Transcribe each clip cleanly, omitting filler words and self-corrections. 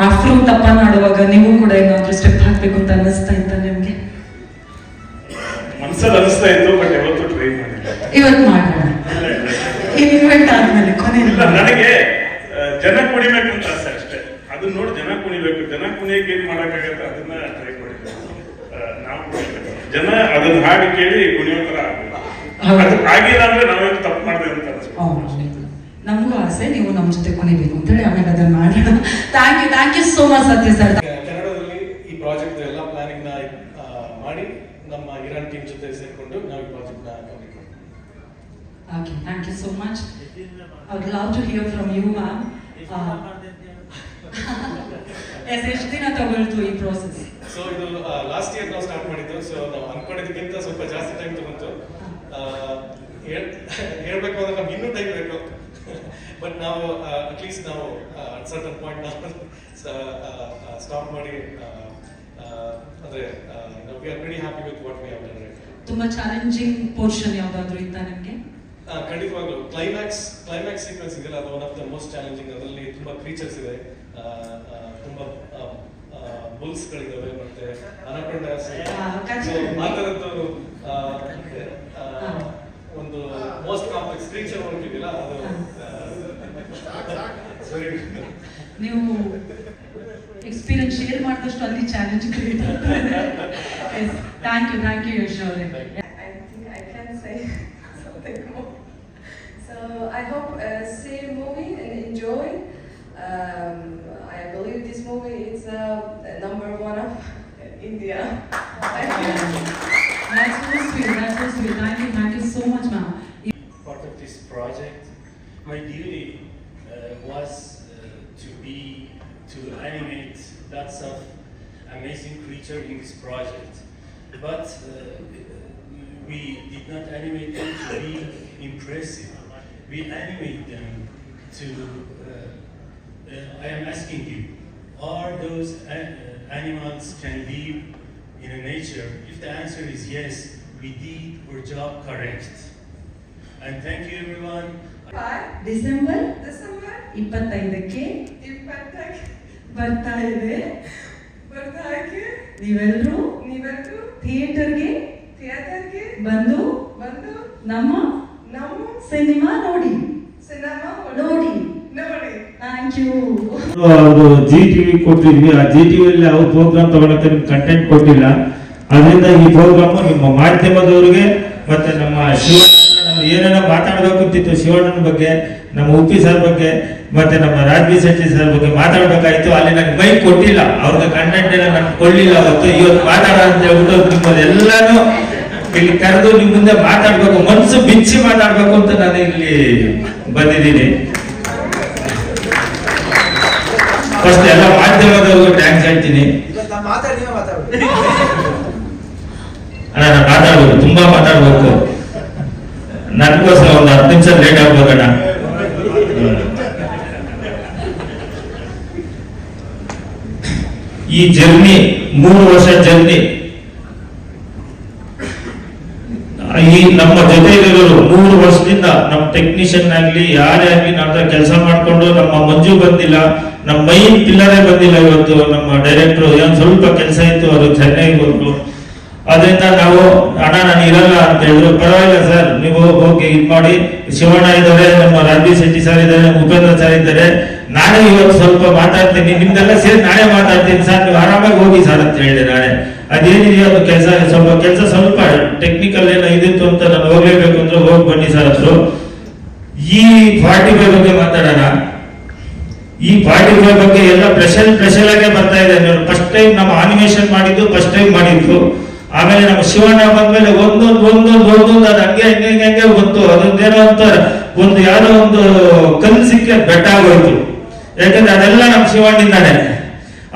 Afro ತಪ್ಪ ಮಾಡುವಾಗ ನೀವು ಕೂಡ ಏನಾದ್ರೂ ಸ್ಟೆಪ್ ಹಾಕ್ಬೇಕು ಅಂತ ಅನ್ನಿಸ್ತಾ ಇತ್ತ ನಿಮ್ಗೆ? ಮನಸ್ಸಲ್ಲಿ ಅನಿಸ್ತಾ ಇತ್ತು, ಬಟ್ ಯಾವತ್ತೂ ಟ್ರೈ ಮಾಡಿಲ್ಲ. ಇವತ್ತು ಮಾಡೋಣ, ಇವೆಂಟ್ ಆದ್ಮೇಲೆ ಕೊನೆ. ನನಗೆ ಜನ ಕುಣಿಬೇಕು ಅಂತ ಆಸೆ ಅಷ್ಟೇ. ಅದನ್ನ ನೋಡಿ ಜನ ಕುಣಿಬೇಕು. ಜನ ಕುಣಿಯಕ್ಕೆ ಏನ್ ಮಾಡಕ್ಕಾಗತ್ತೆ ಅದನ್ನ ಟ್ರೈ ಮಾಡಿದ್ವಿ ನಾವು. ಜನ ಅದನ್ನ ಹಾಗೆ ಕೇಳಿ ಕುಣಿಯೋ ತರ ಆಗ್ಬೇಕು. ಆಗಿಲ್ಲ ಅಂದ್ರೆ ನಾವೇನು ತಪ್ಪು ಮಾಡಿದೆ ಅಂತ ಅನ್ಸುತ್ತೆ. ನಮಗೂ ಆಸೆ ನೀವು ನಮ್ಮ ಜೊತೆ ಕೊನೆಬೇಕು ಅಂತೇಳಿ ಆಮೇಲೆ ಅದನ್ನ ಮಾಡೋಣ. ಥ್ಯಾಂಕ್ ಯು ಸೋ ಮಚ್ ಸತ್ಯ ಸರ್. ಕನ್ನಡದಲ್ಲಿ ಈ ಪ್ರಾಜೆಕ್ಟ್ ಎಲ್ಲ ಪ್ಲಾನಿಂಗ್ ನ ಮಾಡಿ ನಮ್ಮ ಇರಾನ್ ಟೀಮ್ ಜೊತೆ ಸೇರ್ಕೊಂಡು ನಾವು ಈ ಪ್ರಾಜೆಕ್ಟ್ ನ ಕಂಪ್ಲೀಟ್ ಮಾಡ್ತೀವಿ. Okay, thank you so much. I would love to hear from you ma'am. ಎಷ್ಟು ದಿನ ತಗೊಳ್ತು ಈ ಪ್ರೋಸೆಸ್? ಸೊ ಇದು ಲಾಸ್ಟ್ ಇಯರ್ ನಾವು ಸ್ಟಾರ್ಟ್ ಮಾಡಿದ್ದು. ಸೊ ನಾವು ಅನ್ಕೊಂಡಿದ್ದಕ್ಕಿಂತ ಸ್ವಲ್ಪ ಜಾಸ್ತಿ ಟೈಮ್ ತಗೊಂತು. ಹೇಳ್ಬೇಕು ಅಂದ್ರೆ ನಮ್ಗೆ ಇನ್ನೂ ಟೈಮ್ ಬೇಕು. ಬಟ್ ನಾವು ಅಟ್ಲೀಸ್ಟ್ ನಾವು ಸರ್ಟನ್ ಪಾಯಿಂಟ್ ನಾವು ಸ್ಟಾಪ್ ಮಾಡಿ ಅಂದ್ರೆ we are very happy with what we have done right. ತುಂಬಾ ಚಾಲೆಂಜಿಂಗ್ ಪೋರ್ಷನ್ ಯಾವ್ದಾದ್ರು ಇತ್ತಾ ನಿಮಗೆ? ಖಂಡಿತವಾಗ್ಲೂ ಕ್ಲೈಮ್ಯಾಕ್ಸ್ ಸೀಕ್ವೆನ್ಸ್ ಇದೆಯಲ್ಲ, ಅದು one of the most challenging. ಅದರಲ್ಲಿ ತುಂಬಾ ಕ್ರೀಚರ್ಸ್ ಇದೆ, ತುಂಬಾ ಬುಲ್ಸ್ ಗಳಿದಾವೆ, ಮತ್ತೆ ಅನಕೊಂಡಾಸ್, ಆ ಥರದ್ದು ಒಂದು ಮೋಸ್ಟ್ ಕಾಂಪ್ಲೆಕ್ಸ್ ಕ್ರೀಚರ್ ವರ್ಕ್ ಇದೆಯಲ್ಲ ಅದು. ನೀವು ಎಕ್ಸ್ಪೀರಿಯನ್ಸ್ ಶೇರ್ ಮಾಡಿದಷ್ಟು ಅಲ್ಲಿ ಚಾಲೆಂಜ್ ಕ್ರಿಯೇಟ್ ಆಗ್ತದೆ. ಥ್ಯಾಂಕ್ ಯು ಯಶ್ ಅವರೇ. I can say something more. So I hope see movie and enjoy. I believe this movie is number one of India. Thank you. That's so sweet. Thank you so much, ma'am. Part of this project, my duty was to animate lots of amazing creatures in this project, but we did not animate them to be impressive. We animate them to. I am asking you, are those animals can live in a nature? If the answer is yes, we did our job correct. And thank you everyone. December December 25ಕ್ಕೆ ಬರ್ತಾ ಇದೆ. ನೀವೆಲ್ಲರೂ ಥಿಯೇಟರ್ಗೆ ಬಂದು ನಮ್ಮ cinema ನೋಡಿ. Thank you. ಅದು Zee TV ಕೊಟ್ಟಿದ್ವಿ. ಆ ಜಿ ಟಿವಿಯಲ್ಲಿ ಅವ್ರ ಪ್ರೋಗ್ರಾಮ್ ತಗೊಳಕ್ಕೆ ನಿಮ್ಗೆ ಕಂಟೆಂಟ್ ಕೊಟ್ಟಿಲ್ಲ. ಅದರಿಂದ ಈ ಪ್ರೋಗ್ರಾಮು ನಿಮ್ಮ ಮಾಧ್ಯಮದವರಿಗೆ ಮತ್ತೆ ನಮ್ಮ ಶಿವಣ್ಣ ಏನೇನೋ ಮಾತಾಡ್ಬೇಕಂತಿತ್ತು, ಶಿವಣ್ಣನ ಬಗ್ಗೆ, ನಮ್ಮ ಉಪ್ಪಿ ಸರ್ ಬಗ್ಗೆ, ಮತ್ತೆ ನಮ್ಮ ರಾಜ್ಬಿ ಶೆಟ್ಟಿ ಸರ್ ಬಗ್ಗೆ ಮಾತಾಡ್ಬೇಕಾಯ್ತು. ಅಲ್ಲಿ ನಂಗೆ ಮೈಕ್ ಕೊಟ್ಟಿಲ್ಲ, ಅವ್ರಿಗೆ ಕಂಟೆಂಟ್ ಎಲ್ಲ ನನ್ಗೆ ಕೊಡ್ಲಿಲ್ಲ. ಇವತ್ತು ಮಾತಾಡ ಅಂತ ಹೇಳ್ಬಿಟ್ಟು ನಿಮ್ಮದೆಲ್ಲಾನು ಇಲ್ಲಿ ಕರೆದು ನಿಮ್ ಮುಂದೆ ಮಾತಾಡ್ಬೇಕು, ಮನಸ್ಸು ಬಿಚ್ಚಿ ಮಾತಾಡ್ಬೇಕು ಅಂತ ನಾನು ಇಲ್ಲಿ ಬಂದಿದ್ದೀನಿ. ಫಸ್ಟ್ ಎಲ್ಲ ಮಾಧ್ಯಮದವ್ರಿಗೂ ಥ್ಯಾಂಕ್ಸ್ ಹೇಳ್ತೀನಿ. ಅಣ್ಣ ನಾನು ಮಾತಾಡ್ಬೇಕು, ತುಂಬಾ ಮಾತಾಡ್ಬೇಕು. ನನಗೋಸ್ಕರ ಒಂದು 10 ನಿಮಿಷ ಲೇಟ್ ಆಗ್ಬೇಕಣ್ಣ. ಈ ಜರ್ನಿ 3 ವರ್ಷ ಜರ್ನಿ. ಈ ನಮ್ಮ ಜೊತೆ ಇರೋರು 3 ವರ್ಷದಿಂದ ನಮ್ಮ ಟೆಕ್ನಿಷಿಯನ್ ಆಗ್ಲಿ ಯಾರೇ ಆಗ್ಲಿ ನಮ್ಮ ಕೆಲಸ ಮಾಡ್ಕೊಂಡು, ನಮ್ಮ ಮಂಜು ಬಂದಿಲ್ಲ, ನಮ್ಮ ಮೈನ್ ಪಿಲ್ಲರೇ ಬಂದಿಲ್ಲ ಇವತ್ತು. ನಮ್ಮ ಡೈರೆಕ್ಟರ್ ಏನ್ ಸ್ವಲ್ಪ ಕೆಲಸ ಇತ್ತು, ಅವರು ಚೆನ್ನೈಗೆ ಹೋದ್ರು. ಅದರಿಂದ ನಾವು ಅಣ್ಣ ನಾನು ಇರಲ್ಲ ಅಂತ ಹೇಳಿದ್ರು. ಪರವಾಗಿಲ್ಲ ಸರ್, ನೀವು ಹೋಗಿ ಇದು ಮಾಡಿ. ಶಿವಣ್ಣ ಇದ್ದಾರೆ, ನಮ್ಮ ರಾಜ್ಬಿ ಶೆಟ್ಟಿ ಸರ್ ಇದ್ದಾರೆ, ಉಪೇಂದ್ರ ಸರ್ ಇದ್ದಾರೆ, ನಾನೇ ಇವತ್ತು ಸ್ವಲ್ಪ ಮಾತಾಡ್ತೀನಿ, ನಿಮ್ದೆಲ್ಲ ಸೇರಿ ನಾನೇ ಮಾತಾಡ್ತೀನಿ ಸರ್, ನೀವು ಆರಾಮಾಗಿ ಹೋಗಿ ಸರ್ ಅಂತ ಹೇಳಿದೆ. ನಾನೇ ಅದೇನಿದೆಯೋ ಅದು ಕೆಲಸ ಸ್ವಲ್ಪ ಟೆಕ್ನಿಕಲ್ ಏನೋ ಇದಿತ್ತು ಅಂತ ನಾನು ಹೋಗ್ಲೇಬೇಕು ಅಂದ್ರೆ ಹೋಗಿ ಬನ್ನಿ ಸರ್ ಅಂದ್ರು. ಈ 45 ಬಗ್ಗೆ ಮಾತಾಡೋಣ. ಈ 45 ಬಗ್ಗೆ ಎಲ್ಲ ಸ್ಪೆಷಲ್ ಆಗೇ ಬರ್ತಾ ಇದೆ. ಫಸ್ಟ್ ಟೈಮ್ ನಮ್ಮ ಆನಿಮೇಷನ್ ಮಾಡಿದ್ದು, ಫಸ್ಟ್ ಟೈಮ್ ಮಾಡಿದ್ದು. ಆಮೇಲೆ ನಮ್ಮ ಶಿವಣ್ಣ ಬಂದ್ಮೇಲೆ ಒಂದೊಂದು ಅದು ಹಂಗೆ ಬಂತು. ಅದೊಂದೇನೋ ಅಂತಾರೆ, ಒಂದು ಯಾರೋ ಒಂದು ಕಲ್ಲು ಸಿಕ್ಕಿ ಬೆಟ್ಟ ಆಗೋಯ್ತು. ಯಾಕಂದ್ರೆ ಅದೆಲ್ಲ ನಮ್ಮ ಶಿವಣ್ಣಿಂದಾನೆ.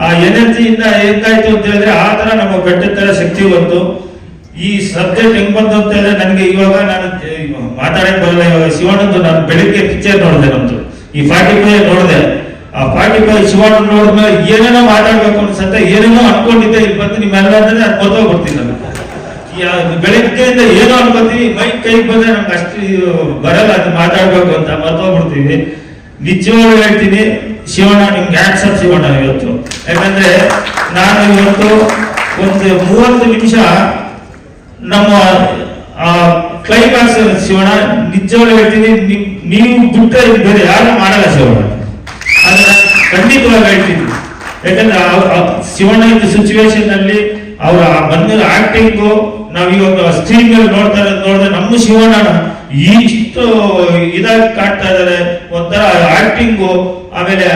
ಆ ಎನರ್ಜಿಯಿಂದ ಹೆಂಗಾಯ್ತು ಅಂತ ಹೇಳಿದ್ರೆ ಆ ತರ ನಮ್ಮ ಬೆಟ್ಟದ ತರ ಶಕ್ತಿ ಬಂತು. ಈ ಸಬ್ಜೆಕ್ಟ್ ಹೆಂಗ್ ಬಂತು ಅಂತ ಹೇಳಿದ್ರೆ ನನಗೆ ಇವಾಗ ನಾನು ಮಾತಾಡಕ್ ಬರಲ್ಲ. ಇವಾಗ ಶಿವಣ್ಣಂದು ನಾನು ಬೆಳಿಗ್ಗೆ ಪಿಕ್ಚರ್ ನೋಡಿದೆ, ನಮ್ದು ಈ 45 ನೋಡಿದೆ. ಆ 45 ಶಿವಣ್ಣ ನೋಡಿದ್ಮೇಲೆ ಏನೇನೋ ಮಾತಾಡ್ಬೇಕು ಅನ್ಸತ್ತೆ, ಏನೇನೋ ಅನ್ಕೊಂಡಿದ್ದೆ. ಇಲ್ಲಿ ಬಂದು ನಿಮ್ಮೆಲ್ಲ ಅಂದ್ರೆ ಅದು ಗೊತ್ತಾಗ್ಬಿಡ್ತೀನಿ ನಾನು. ಬೆಳಗ್ಗೆಯಿಂದ ಏನೋ ಅನ್ಕೋತೀವಿ, ಮೈಕ್ ಕೈಗೆ ಬಂದ್ರೆ ನಮ್ಗೆ ಅಷ್ಟು ಬರಲ್ಲ, ಅದು ಮಾತಾಡ್ಬೇಕು ಅಂತ ಮರ್ತೋಗ್ಬಿಡ್ತೀವಿ. ನಿಜವಾಗ್ಲೂ ಹೇಳ್ತೀನಿ ಶಿವಣ್ಣ, ನಿಮ್ಗೆ ಹ್ಯಾಟ್ಸ್ ಆಫ್ ಶಿವಣ್ಣ ಇವತ್ತು. ಯಾಕಂದ್ರೆ ನಾನು ಇವತ್ತು ಒಂದು 30 ನಿಮಿಷ ನಮ್ಮ ಕ್ಲೈಮ್ಯಾಕ್ಸ್ ಶಿವಣ್ಣ, ನಿಜವಾಗ್ಲೂ ಹೇಳ್ತೀನಿ, ನೀವು ಬಿಟ್ಟರೆ ಬೇರೆ ಯಾರು ಮಾಡಲ್ಲ ಶಿವಣ್ಣ, ಅದನ್ನ ಖಂಡಿತವಾಗಿ ಹೇಳ್ತೀನಿ. ಯಾಕಂದ್ರೆ ಶಿವಣ್ಣ ಇದ್ದ ಸಿಚುವೇಶನ್ ಅಲ್ಲಿ ಅವರ ಬಂದಿರೋ ಆಕ್ಟಿಂಗು ನಾವು ಇವಾಗ ಸ್ಕ್ರೀನ್ ಮೇಲೆ ನೋಡಿದ್ರೆ ನಮ್ಮ ಶಿವಣ್ಣ ಇಷ್ಟು ಇದಾಗಿ ಕಾಡ್ತಾ ಇದಾರೆ, ಒಂಥರ ಆಕ್ಟಿಂಗು. ಆಮೇಲೆ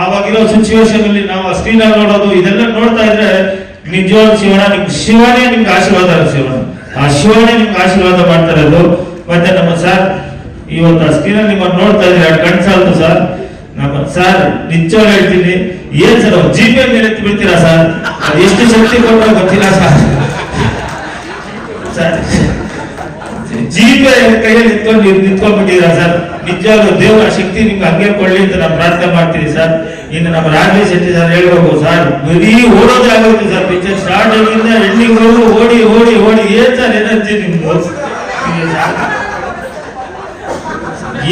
ಆವಾಗಿರೋ ಸಿಚುವೇಶನ್ ಅಲ್ಲಿ ನಾವು ಸ್ಕ್ರೀನ್ ಅಲ್ಲಿ ನೋಡೋದು ಇದೆಲ್ಲ ನೋಡ್ತಾ ಇದ್ರೆ ನಿಜವಾದ ಶಿವನೇ ನಿಮ್ಗೆ ಆಶೀರ್ವಾದ. ಶಿವಣ್ಣ ಆ ಶಿವನೇ ನಿಮ್ಗೆ ಆಶೀರ್ವಾದ ಮಾಡ್ತಾ ಇರೋದು. ಮತ್ತೆ ನಮ್ಮ ಸರ್ ಇವತ್ತು ಆ ಸ್ಕ್ರೀನ್ ಅಲ್ಲಿ ನಿಮ್ಮನ್ನು ನೋಡ್ತಾ ಇದ್ರೆ ಕಣ್ಸಾಲ್ತು ಸರ್. ನಮ್ಮ ಸರ್ ನಿಜವಾಗ್ಲೂ ಹೇಳ್ತೀನಿ, ಏನ್ ಸರ್ ಅವ್ರು ಜೀಪೇ ಮೇಲೆ ಎತ್ತಿ ಬಿಡ್ತೀರಾ ಸರ್, ಅದು ಎಷ್ಟು ಶಕ್ತಿ ಕೊಟ್ಟರೆ ಗೊತ್ತಿಲ್ಲ ಸರ್. ಸರ್ ಜೀಪೇ ಕೈಯಲ್ಲಿ ನಿಂತ್ಕೊಂಡ್ಬಿಟ್ಟಿದ್ದೀರಾ ಸರ್. ನಿಜವಾಗ್ಲೂ ದೇವರ ಶಕ್ತಿ ನಿಮ್ಗೆ ಹಂಗೆ ಕೊಡ್ಲಿ ಅಂತ ನಾವು ಪ್ರಾರ್ಥನೆ ಮಾಡ್ತೀವಿ ಸರ್. ಇನ್ನು ನಮ್ಮ ರಾಜೇಶ್ ಶೆಟ್ಟಿ ಸರ್ ಹೇಳ್ಬೇಕು ಸರ್, ಬರೀ ಓಡೋದೇ ಆಗೋಯ್ತು ಸರ್. ಪಿಕ್ಚರ್ ಸ್ಟಾರ್ಟಿಂಗ್ ಇಂದ ಎಂಡಿಂಗ್ ಓಡಿ ಓಡಿ ಓಡಿ ಏನ್ ಸರ್ ಎನರ್ಜಿ ನಿಮ್ದು,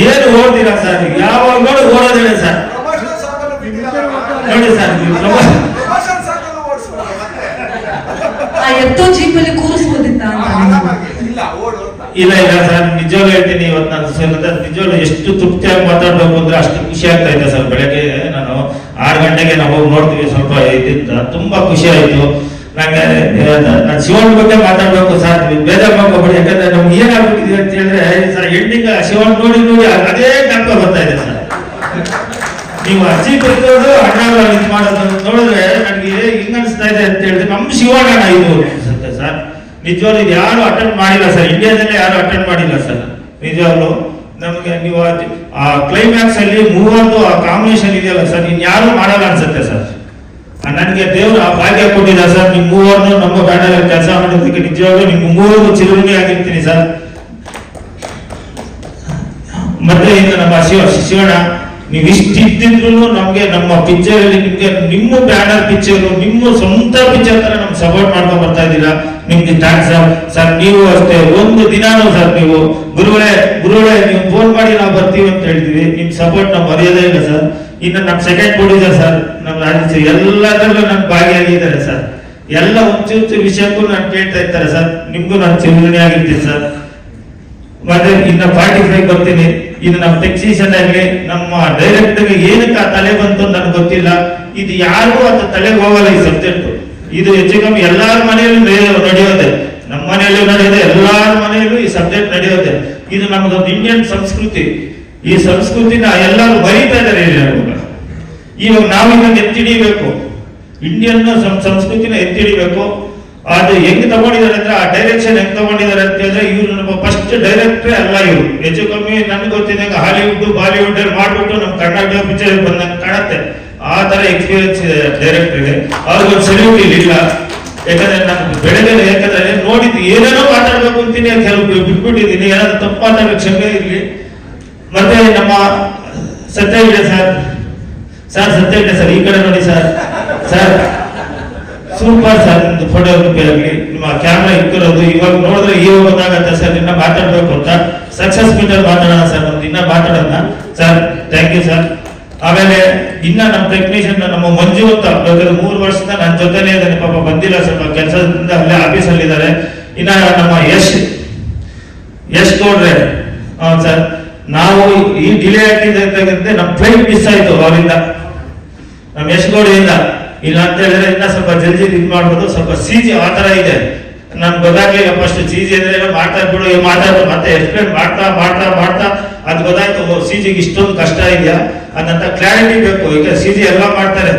ಏನು ಓಡ್ತೀರಾ ಸರ್, ಯಾವಾಗ ನೋಡಿ ಓಡೋದೇನೆ ಸರ್. ನೋಡಿ ಸರ್, ಆ ಎತ್ತೋ ಜೀಪಲ್ಲಿ ಕೂರಿಸ್ಬೋದಿತ್ತ ಅಂತ. ಇಲ್ಲ ಇಲ್ಲ ಸರ್, ನಿಜವಾಗ್ಲೂ ಹೇಳ್ತೀನಿ, ಇವತ್ತು ನಾನು ನಿಜವಾಗ್ಲೂ ಎಷ್ಟು ತೃಪ್ತಿಯಾಗಿ ಮಾತಾಡ್ಬೇಕು ಅಂದ್ರೆ ಅಷ್ಟು ಖುಷಿ ಆಗ್ತಾ ಇದೆ ಸರ್. ಬೆಳಗ್ಗೆ ನಾನು 6 ಗಂಟೆಗೆ ನಾವು ಹೋಗಿ ನೋಡ್ತೀವಿ, ಸ್ವಲ್ಪ ಇದ್ದಿದ್ದ ತುಂಬಾ ಖುಷಿ ಆಯ್ತು ನಂಗೆ. ನಾನು ಶಿವನ್ ಬಗ್ಗೆ ಮಾತಾಡ್ಬೇಕು ಸರ್, ಬೇಜಾರು ಮಾಡ್ಕೋಬೇಡಿ. ಯಾಕಂದ್ರೆ ನಮ್ಗೆ ಏನಾಗ್ಬಿಟ್ಟಿದೆ ಅಂತ ಹೇಳಿದ್ರೆ ಸರ್, ಎಂಡಿಂಗ್ ಶಿವನ್ ನೋಡಿ ನೋಡಿ ಅದೇ ಜ್ಞಾಪಕ ಬರ್ತಾ ಇದೆ ಸರ್. ನೀವು ಅಜ್ಜಿ ಬರ್ಬೋದು ಅಣ್ಣ ಇದು ಮಾಡೋದು ನೋಡಿದ್ರೆ ನನಗೆ ಹಿಂಗ ಅನಿಸ್ತಾ ಇದೆ ಅಂತ ಹೇಳಿದ್ರೆ ನಮ್ಮ ಶಿವಣ್ಣ ಇದು ಅನ್ಸುತ್ತೆ ಸರ್. ನಿಜವಾಗ್ಲೂ ಇದು ಯಾರು ಅಟೆಂಡ್ ಮಾಡಿಲ್ಲ ಸರ್, ಇಂಡಿಯಾದಲ್ಲೇ ಯಾರು ಅಟೆಂಡ್ ಮಾಡಿಲ್ಲ ಸರ್. ನಿಜವಾಗ್ಲು ನಮ್ಗೆ ನೀವು ಆ ಕ್ಲೈಮ್ಯಾಕ್ಸ್ ಅಲ್ಲಿ ಮೂವರ್ದು ಆ ಕಾಂಬಿನೇಷನ್ ಇದೆಯಲ್ಲ ಸರ್, ಇನ್ಯಾರು ಮಾಡಲ್ಲ ಅನ್ಸುತ್ತೆ ಸರ್. ನನಗೆ ದೇವರು ಆ ಭಾಗ್ಯ ಕೊಟ್ಟಿಲ್ಲ ಸರ್. ನಿಮ್ ಮೂವರ್ನು ನಮ್ಮ ಬ್ಯಾನರ್ ಕೆಲಸ ಮಾಡೋದಕ್ಕೆ ನಿಜವಾಗ್ಲೂ ನಿಮ್ ಮೂವರು ಚಿರುಣಿ ಆಗಿರ್ತೀನಿ ಸರ್. ಮತ್ತೆ ಇನ್ನು ನಮ್ಮ ಶಿವಣ್ಣ, ನೀವು ಇಷ್ಟಿದ್ರು ನಮ್ಗೆ ನಮ್ಮ ಪಿಕ್ಚರ್ ಅಲ್ಲಿ ನಿಮ್ಗೆ ನಿಮ್ಮ ಬ್ಯಾನರ್ ಪಿಕ್ಚರ್, ನಿಮ್ಮ ಸ್ವಂತ ಪಿಕ್ಚರ್ ತರ ನಮ್ಗೆ ಸಪೋರ್ಟ್ ಮಾಡ್ಕೊಂಡು ಬರ್ತಾ ಇದ್ದೀರಾ. ನಿಮ್ಗೆ ಥ್ಯಾಂಕ್ಸ್ ಸರ್. ನೀವು ಅಷ್ಟೇ ಒಂದು ದಿನಾನು ಸರ್, ನೀವು ಗುರುಗಳೇ ನೀವು ಫೋನ್ ಮಾಡಿ ನಾವು ಬರ್ತೀವಿ ಅಂತ ಹೇಳ್ತೀವಿ. ನಿಮ್ ಸಪೋರ್ಟ್ ನಾವು ಮರೆಯೋದೇ ಇಲ್ಲ ಸರ್. ಇನ್ನು ನಮ್ಮ ಸೆಕೆಂಡ್ ಪ್ರೊಡ್ಯೂಸರ್ ಸರ್, ನಮ್ಮ ರಾಜೇಶ್ ಎಲ್ಲದರಲ್ಲೂ ನನ್ ಭಾಗಿಯಾಗಿದ್ದಾರೆ ಸರ್. ಎಲ್ಲ ಹುಚ್ಚು ವಿಷಯಕ್ಕೂ ನಾನು ಕೇಳ್ತಾ ಇರ್ತಾರೆ ಸರ್. ನಿಮ್ಗೂ ನಾನು ಚಿರುಣಿ ಆಗಿರ್ತೀನಿ ಸರ್. ಮತ್ತೆ ಇನ್ನು 45 ಬರ್ತೀನಿ. ಇದು ನಮ್ಮ ಟೆಕ್ನಿಷಿಯನ್ ಆಗಲಿ ನಮ್ಮ ಡೈರೆಕ್ಟರ್ಗೆ ಏನಕ್ಕೆ ಆ ತಲೆ ಬಂತು ನನಗೆ ಗೊತ್ತಿಲ್ಲ. ಇದು ಯಾರಿಗೂ ಅದು ತಲೆಗೆ ಹೋಗಲ್ಲ ಈ ಸಬ್ಜೆಕ್ಟ್. ಇದು ಹೆಚ್ಚು ಕಮ್ಮಿ ಎಲ್ಲಾರ ಮನೆಯಲ್ಲೂ ನಡೆಯೋದೆ, ನಮ್ಮ ಮನೆಯಲ್ಲೂ ನಡೆಯೋದೆ, ಎಲ್ಲಾರ ಮನೆಯಲ್ಲೂ ಈ ಸಬ್ಜೆಕ್ಟ್ ನಡೆಯೋದೆ. ಇದು ನಮ್ದೊಂದು ಇಂಡಿಯನ್ ಸಂಸ್ಕೃತಿ. ಈ ಸಂಸ್ಕೃತಿನ ಎಲ್ಲರೂ ಬರೀತಾ ಇದ್ದಾರೆ. ಇವಾಗ ನಾವು ಇದನ್ನ ಎತ್ತಿಡಿಬೇಕು, ಇಂಡಿಯನ್ ಸಂಸ್ಕೃತಿನ ಎತ್ತಿಡಿಬೇಕು. ಅದು ಹೆಂಗ್ ತಗೊಂಡಿದ್ದಾರೆ ಅಂದ್ರೆ ಆ ಡೈರೆಕ್ಷನ್ ಹೆಂಗ್ ತಗೊಂಡಿದ್ದಾರೆ ಅಂತ ಹೇಳಿದ್ರೆ, ಇವ್ರು ನಮ್ಮ ಫಸ್ಟ್ ಡೈರೆಕ್ಟರ್ ಅಲ್ಲ. ಇವರು ಹೆಚ್ಚು ಕಮ್ಮಿ ನನ್ಗೆ ಗೊತ್ತಿದ್ದಂಗೆ ಹಾಲಿವುಡ್ ಬಾಲಿವುಡ್ ಮಾಡ್ಬಿಟ್ಟು ನಮ್ಮ ಕರ್ನಾಟಕ ಪಿಕ್ಚರ್ ಬಂದಂಗೆ ಕಾಣುತ್ತೆ. ಆ ತರ ಎಕ್ಸ್ಪೀರಿಯನ್ಸ್ ಇದೆ ಡೈರೆಕ್ಟರ್ಗೆ. ಅವ್ರಿಗೊಂದು ಸೆಲ್ಯೂಟ್ ಇಲ್ಲ. ಯಾಕಂದ್ರೆ ನಾನು ಬೆಳಗ್ಗೆ ಯಾಕಂದ್ರೆ ನೋಡಿದ್ದು ಏನೇನೋ ಮಾತಾಡ್ಬೇಕು ಅಂತೀನಿ, ಕೆಲವು ಬಿಟ್ಬಿಟ್ಟಿದ್ದೀನಿ. ಏನಾದ್ರು ತಪ್ಪು ಮಾತಾಡೋ ಕ್ಷಮೆ ಇರ್ಲಿ. ಮತ್ತೆ ನಮ್ಮ ಸತ್ಯ ಇದೆ ಸರ್, ಸತ್ಯ ಇದೆ ಸರ್, ಈ ಕಡೆ ನೋಡಿ ಸರ್. ಸೂಪರ್ ಸರ್, ನಿಮ್ದು ಫೋಟೋಗ್ರಫಿ ಆಗಲಿ, ನಿಮ್ಮ ಕ್ಯಾಮ್ರಾ ಇಕ್ಕಿರೋದು ಇವಾಗ ನೋಡಿದ್ರೆ ಈಗ ಗೊತ್ತಾಗತ್ತೆ ಸರ್. ಇನ್ನ ಮಾತಾಡ್ಬೇಕು ಅಂತ ಸಕ್ಸಸ್ ಮೀಟರ್ ಮಾತಾಡೋಣ ಸರ್, ನಮ್ದು ಇನ್ನ ಮಾತಾಡೋಣ ಸರ್. Thank you sir. ಆಮೇಲೆ ಇನ್ನ ನಮ್ಮ ಟೆಕ್ನಿಷಿಯನ್ ನಮ್ಮ ಮಂಜು ಅಂತ 3 ವರ್ಷದಿಂದ ನನ್ನ ಜೊತೆನೇ ಇದ್ದಾನೆ. ಪಾಪ ಬಂದಿಲ್ಲ, ಸ್ವಲ್ಪ ಕೆಲಸದಿಂದ ಅಲ್ಲೇ ಆಫೀಸಲ್ಲಿ ಇದ್ದಾರೆ. ಇನ್ನ ನಮ್ಮ ಯಶ್ ಗೌಡ್ರೆ ಸರ್, ನಾವು ಈ ಡಿಲೇ ಆಗ್ತಿದ್ದಂತೆ ನಮ್ಮ ಫ್ಲೈಟ್ ಮಿಸ್ ಆಯ್ತು ಅವರಿಂದ, ನಮ್ಮ ಯಶ್ ಗೌಡ್ರಿಂದ. ಇಲ್ಲ ಅಂತ ಹೇಳಿದ್ರೆ ಇನ್ನ ಸ್ವಲ್ಪ ಜಲ್ದಿ ಇದು ಮಾಡ್ಬೋದು. ಸ್ವಲ್ಪ ಸಿಜಿ ಆ ತರ ಇದೆ, ನನ್ಗೆ ಗೊತ್ತಾಗ್ಲಿಲ್ಲ ಫಸ್ಟ್. ಸಿಜಿ ಅಂದ್ರೆ ಮಾತಾಡ್ಬಿಡು ಮತ್ತೆ ಎಕ್ಸ್ಪ್ಲೇನ್ ಮಾಡ್ತಾ ಅದು ಗೊತ್ತಾಯ್ತು, ಸಿಜಿಗೆ ಇಷ್ಟೊಂದು ಕಷ್ಟ ಇದೆಯಾ ಅದಂತ ಕ್ಲಾರಿಟಿ ಬೇಕು. ಈಗ ಸಿಜಿ ಎಲ್ಲ ಮಾಡ್ತಾರೆ,